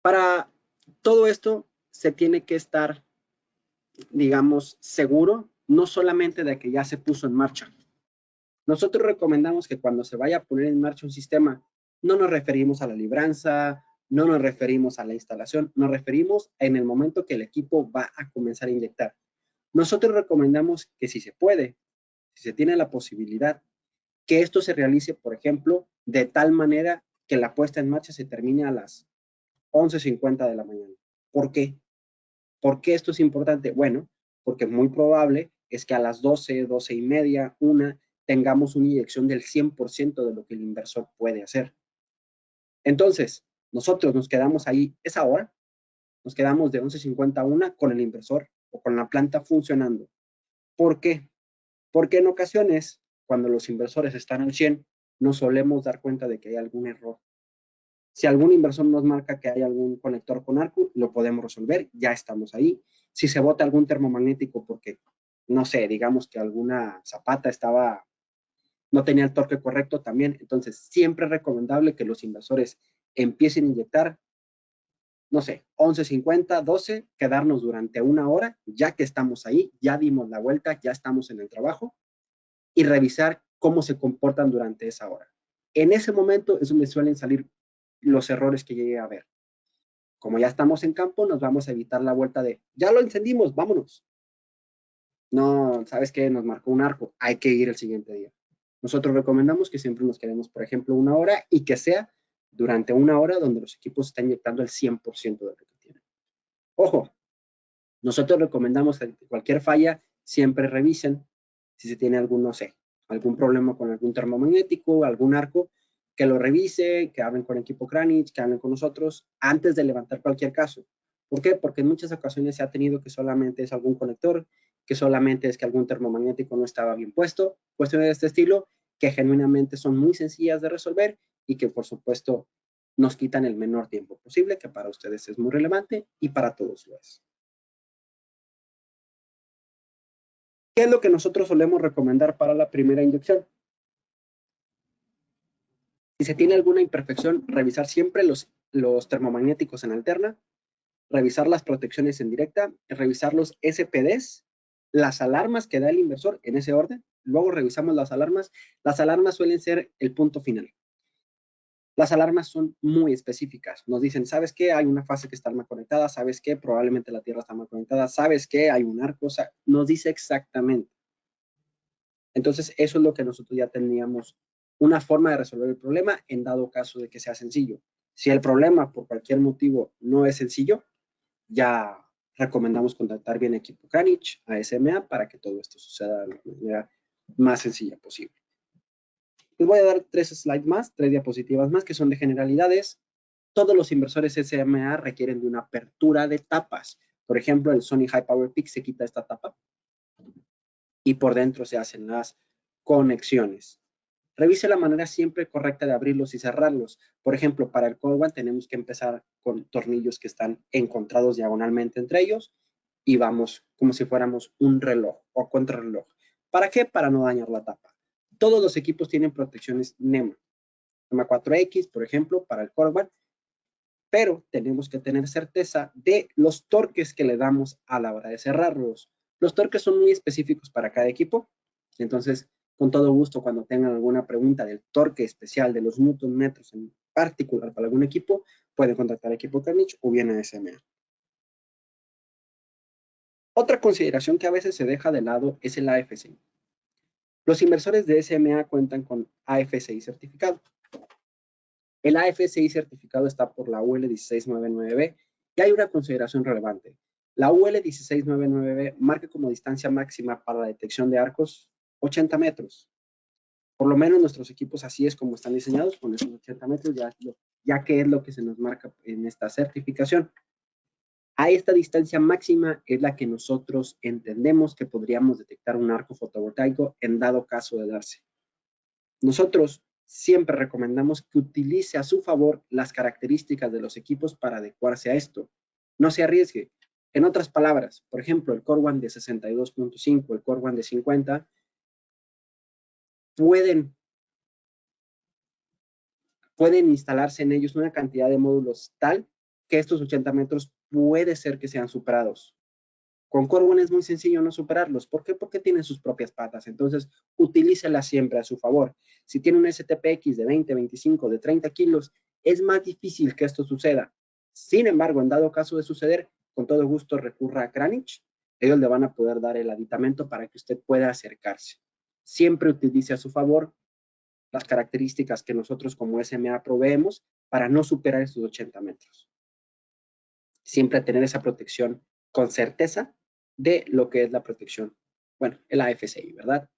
Para todo esto, se tiene que estar, digamos, seguro, no solamente de que ya se puso en marcha. Nosotros recomendamos que cuando se vaya a poner en marcha un sistema, no nos referimos a la libranza, no nos referimos a la instalación, nos referimos en el momento que el equipo va a comenzar a inyectar. Nosotros recomendamos que si se puede, si se tiene la posibilidad, que esto se realice, por ejemplo, de tal manera que la puesta en marcha se termine a las 11:50 de la mañana. ¿Por qué? ¿Por qué esto es importante? Bueno, porque muy probable es que a las 12, 12:30, 1, tengamos una inyección del 100% de lo que el inversor puede hacer. Entonces, nosotros nos quedamos ahí esa hora, nos quedamos de 11:50 a 1 con el inversor o con la planta funcionando. ¿Por qué? Porque en ocasiones, cuando los inversores están al 100, nos solemos dar cuenta de que hay algún error. Si algún inversor nos marca que hay algún conector con arco, lo podemos resolver, ya estamos ahí. Si se bota algún termomagnético porque, no sé, digamos que alguna zapata no tenía el torque correcto también, entonces siempre es recomendable que los inversores empiecen a inyectar, no sé, 11:50, 12, quedarnos durante 1 hora, ya que estamos ahí, ya dimos la vuelta, ya estamos en el trabajo, y revisar cómo se comportan durante esa hora. En ese momento es donde suelen salir los errores que llegue a haber. Como ya estamos en campo, nos vamos a evitar la vuelta de, ya lo encendimos, vámonos. No, ¿sabes qué? Nos marcó un arco, hay que ir el siguiente día. Nosotros recomendamos que siempre nos quedemos, por ejemplo, 1 hora y que sea durante 1 hora donde los equipos están inyectando el 100% de lo que tienen. Ojo, nosotros recomendamos que cualquier falla siempre revisen si se tiene algún, no sé, algún problema con algún termomagnético, algún arco, que lo revise, que hablen con equipo Kranich, que hablen con nosotros antes de levantar cualquier caso. ¿Por qué? Porque en muchas ocasiones se ha tenido que solamente es algún conector, que solamente es que algún termomagnético no estaba bien puesto, cuestiones de este estilo, que genuinamente son muy sencillas de resolver y que por supuesto nos quitan el menor tiempo posible, que para ustedes es muy relevante y para todos lo es. ¿Qué es lo que nosotros solemos recomendar para la primera inyección? Si se tiene alguna imperfección, revisar siempre los termomagnéticos en alterna, revisar las protecciones en directa, revisar los SPDs, las alarmas que da el inversor en ese orden. Luego revisamos las alarmas. Las alarmas suelen ser el punto final. Las alarmas son muy específicas. Nos dicen, ¿sabes qué? Hay una fase que está mal conectada. ¿Sabes qué? Probablemente la Tierra está mal conectada. ¿Sabes qué? Hay un arco. O sea, nos dice exactamente. Entonces, eso es lo que nosotros ya teníamos una forma de resolver el problema en dado caso de que sea sencillo. Si el problema por cualquier motivo no es sencillo, ya recomendamos contactar bien equipo Kranich, a SMA, para que todo esto suceda de la manera más sencilla posible. Les voy a dar 3 slides más, 3 diapositivas más, que son de generalidades. Todos los inversores SMA requieren de una apertura de tapas. Por ejemplo, el Sony High Power Peak se quita esta tapa y por dentro se hacen las conexiones. Revise la manera siempre correcta de abrirlos y cerrarlos. Por ejemplo, para el Cold One tenemos que empezar con tornillos que están encontrados diagonalmente entre ellos y vamos como si fuéramos un reloj o contrarreloj. ¿Para qué? Para no dañar la tapa. Todos los equipos tienen protecciones NEMA. NEMA 4X, por ejemplo, para el Cold One, pero tenemos que tener certeza de los torques que le damos a la hora de cerrarlos. Los torques son muy específicos para cada equipo, entonces con todo gusto, cuando tengan alguna pregunta del torque especial de los newton metros en particular para algún equipo, pueden contactar a equipo Kranich o bien a SMA. Otra consideración que a veces se deja de lado es el AFCI. Los inversores de SMA cuentan con AFCI certificado. El AFCI certificado está por la UL 1699B y hay una consideración relevante. La UL 1699B marca como distancia máxima para la detección de arcos 80 metros. Por lo menos nuestros equipos así es como están diseñados, con esos 80 metros, ya que es lo que se nos marca en esta certificación. A esta distancia máxima es la que nosotros entendemos que podríamos detectar un arco fotovoltaico en dado caso de darse. Nosotros siempre recomendamos que utilice a su favor las características de los equipos para adecuarse a esto. No se arriesgue. En otras palabras, por ejemplo, el Core One de 62.5, el Core One de 50, pueden instalarse en ellos una cantidad de módulos tal que estos 80 metros puede ser que sean superados. Con Core One es muy sencillo no superarlos. ¿Por qué? Porque tienen sus propias patas. Entonces, utilícela siempre a su favor. Si tiene un STPX de 20, 25, de 30 kilos, es más difícil que esto suceda. Sin embargo, en dado caso de suceder, con todo gusto recurra a Kranich. Ellos le van a poder dar el aditamento para que usted pueda acercarse. Siempre utilice a su favor las características que nosotros como SMA proveemos para no superar estos 80 metros. Siempre tener esa protección con certeza de lo que es la protección, bueno, el AFCI, ¿verdad?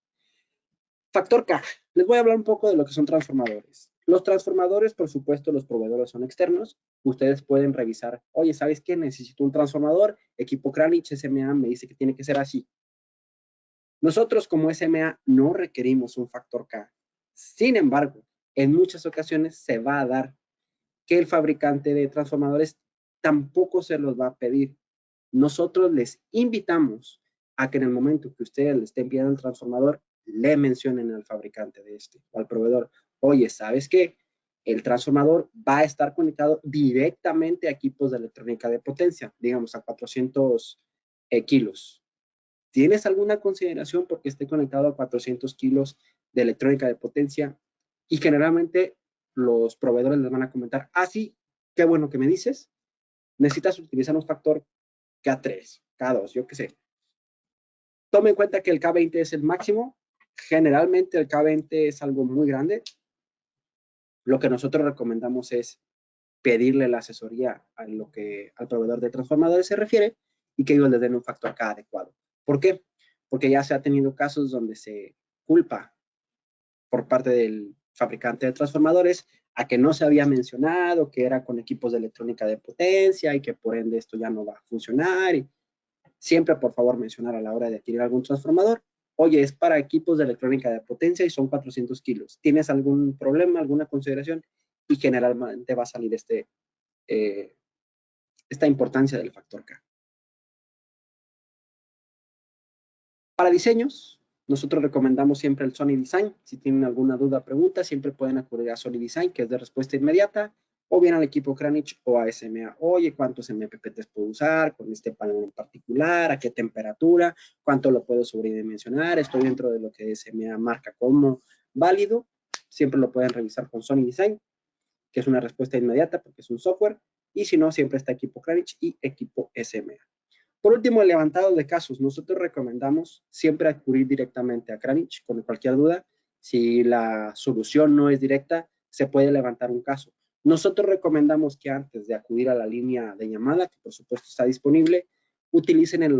Factor K. Les voy a hablar un poco de lo que son transformadores. Los transformadores, por supuesto, los proveedores son externos. Ustedes pueden revisar, oye, ¿sabes qué? Necesito un transformador, equipo Kranich, SMA me dice que tiene que ser así. Nosotros como SMA no requerimos un factor K. Sin embargo, en muchas ocasiones se va a dar que el fabricante de transformadores tampoco se los va a pedir. Nosotros les invitamos a que en el momento que ustedes le estén pidiendo el transformador, le mencionen al fabricante de este o al proveedor, oye, ¿sabes qué? El transformador va a estar conectado directamente a equipos de electrónica de potencia, digamos a 400 kilos. ¿Tienes alguna consideración porque esté conectado a 400 kilos de electrónica de potencia? Y generalmente los proveedores les van a comentar, ah, sí, qué bueno que me dices, necesitas utilizar un factor K3, K2, yo qué sé. Tome en cuenta que el K20 es el máximo. Generalmente el K20 es algo muy grande. Lo que nosotros recomendamos es pedirle la asesoría a lo que al proveedor de transformadores se refiere y que ellos le den un factor K adecuado. ¿Por qué? Porque ya se ha tenido casos donde se culpa por parte del fabricante de transformadores a que no se había mencionado, que era con equipos de electrónica de potencia y que por ende esto ya no va a funcionar. Y siempre, por favor, mencionar a la hora de adquirir algún transformador, oye, es para equipos de electrónica de potencia y son 400 kilos. ¿Tienes algún problema, alguna consideración? Y generalmente va a salir esta importancia del factor K. Para diseños, nosotros recomendamos siempre el Sony Design. Si tienen alguna duda o pregunta, siempre pueden acudir a Sony Design, que es de respuesta inmediata, o bien al equipo Kranich o a SMA. Oye, ¿cuántos MPPTs puedo usar con este panel en particular? ¿A qué temperatura? ¿Cuánto lo puedo sobredimensionar? Estoy dentro de lo que SMA marca como válido. Siempre lo pueden revisar con Sony Design, que es una respuesta inmediata porque es un software. Y si no, siempre está equipo Kranich y equipo SMA. Por último, el levantado de casos. Nosotros recomendamos siempre acudir directamente a Kranich con cualquier duda. Si la solución no es directa, se puede levantar un caso. Nosotros recomendamos que antes de acudir a la línea de llamada, que por supuesto está disponible, utilicen el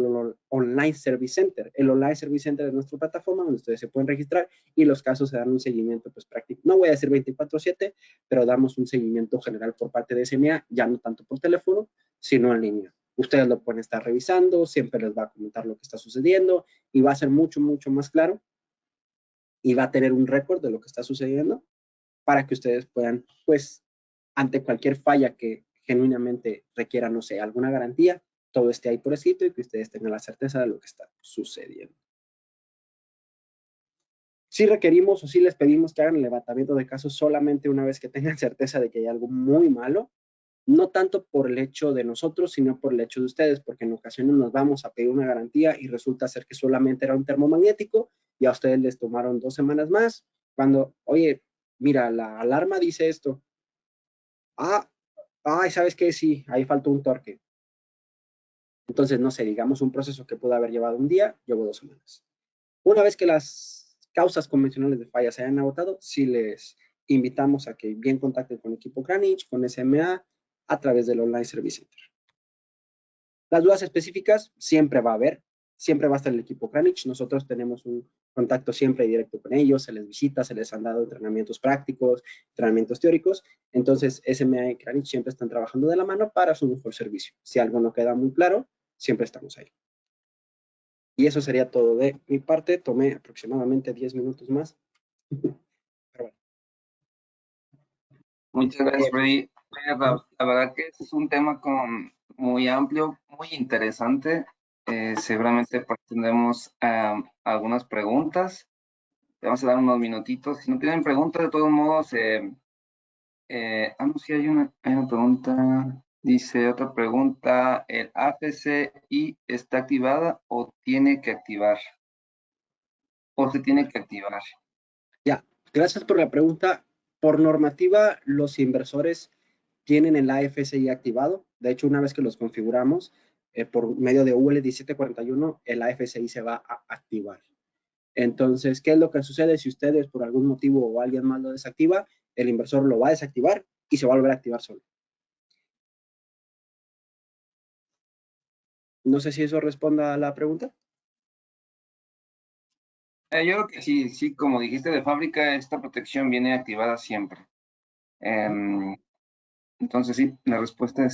Online Service Center. El Online Service Center es nuestra plataforma donde ustedes se pueden registrar y los casos se dan un seguimiento pues práctico. No voy a decir 24/7, pero damos un seguimiento general por parte de SMA, ya no tanto por teléfono, sino en línea. Ustedes lo pueden estar revisando, siempre les va a comentar lo que está sucediendo y va a ser mucho, mucho más claro y va a tener un récord de lo que está sucediendo para que ustedes puedan, pues, ante cualquier falla que genuinamente requiera, no sé, alguna garantía, todo esté ahí por escrito y que ustedes tengan la certeza de lo que está sucediendo. Sí requerimos o sí les pedimos que hagan el levantamiento de casos solamente una vez que tengan certeza de que hay algo muy malo, no tanto por el hecho de nosotros, sino por el hecho de ustedes, porque en ocasiones nos vamos a pedir una garantía y resulta ser que solamente era un termomagnético y a ustedes les tomaron 2 semanas más, cuando, oye, mira, la alarma dice esto. Ah, ay, ¿sabes qué? Sí, ahí faltó un torque. Entonces, no sé, digamos un proceso que pudo haber llevado un día, llevó 2 semanas. Una vez que las causas convencionales de falla se hayan agotado, sí les invitamos a que bien contacten con equipo Kranich, con SMA, a través del Online Service Center. Las dudas específicas siempre va a haber, siempre va a estar el equipo Kranich. Nosotros tenemos un contacto siempre directo con ellos, se les visita, se les han dado entrenamientos prácticos, entrenamientos teóricos. Entonces, SMA y Kranich siempre están trabajando de la mano para su mejor servicio. Si algo no queda muy claro, siempre estamos ahí. Y eso sería todo de mi parte. Tomé aproximadamente 10 minutos más. Pero bueno. Muchas gracias, Freddy. La verdad que este es un tema muy amplio, muy interesante. Seguramente pues, tendremos algunas preguntas. Vamos a dar unos minutitos. Si no tienen preguntas, de todos modos, no, sí, hay una pregunta. Dice otra pregunta, ¿el AFCI está activada o tiene que activar? ¿O se tiene que activar? Ya, gracias por la pregunta. Por normativa, los inversores tienen el AFCI activado. De hecho, una vez que los configuramos, por medio de UL 1741, el AFCI se va a activar. Entonces, ¿qué es lo que sucede si ustedes por algún motivo o alguien más lo desactiva? El inversor lo va a desactivar y se va a volver a activar solo. No sé si eso responda a la pregunta. Yo creo que sí, sí, como dijiste de fábrica, esta protección viene activada siempre. Entonces sí, la respuesta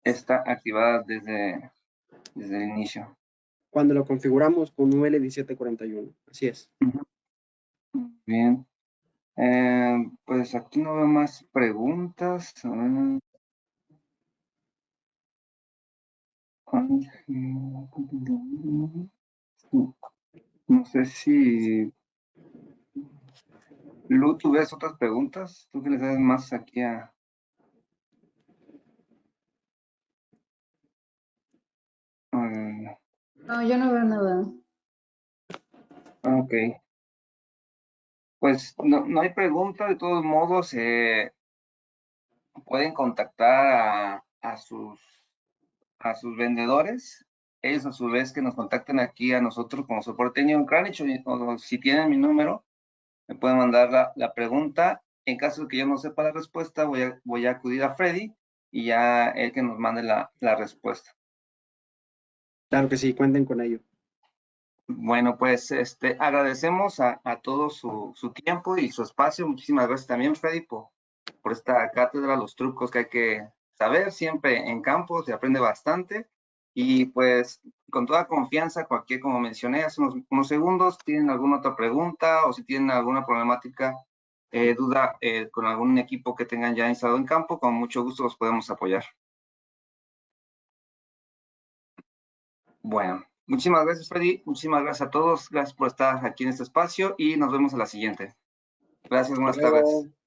está activada desde el inicio. Cuando lo configuramos con UL1741. Así es. Ujú. Bien. Pues aquí no veo más preguntas. No sé si Lu, ¿tú ves otras preguntas? ¿Tú que le sabes más aquí a... a- No, yo no veo nada. ok. Pues no hay pregunta, de todos modos, pueden contactar a sus vendedores. Ellos a su vez que nos contacten aquí a nosotros como soporte técnico en Kranich, o si tienen mi número, me pueden mandar la pregunta. En caso de que yo no sepa la respuesta, voy a acudir a Freddy y ya él que nos mande la respuesta. Claro que sí, cuenten con ello. Bueno, pues agradecemos a todos su tiempo y su espacio. Muchísimas gracias también, Freddy, por esta cátedra, los trucos que hay que saber. Siempre en campo se aprende bastante. Y pues con toda confianza, cualquier, como mencioné hace unos segundos, tienen alguna otra pregunta o si tienen alguna problemática, duda con algún equipo que tengan ya instalado en campo, con mucho gusto los podemos apoyar. Bueno, muchísimas gracias, Freddy. Muchísimas gracias a todos. Gracias por estar aquí en este espacio y nos vemos en la siguiente. Gracias, Hasta buenas tardes. luego.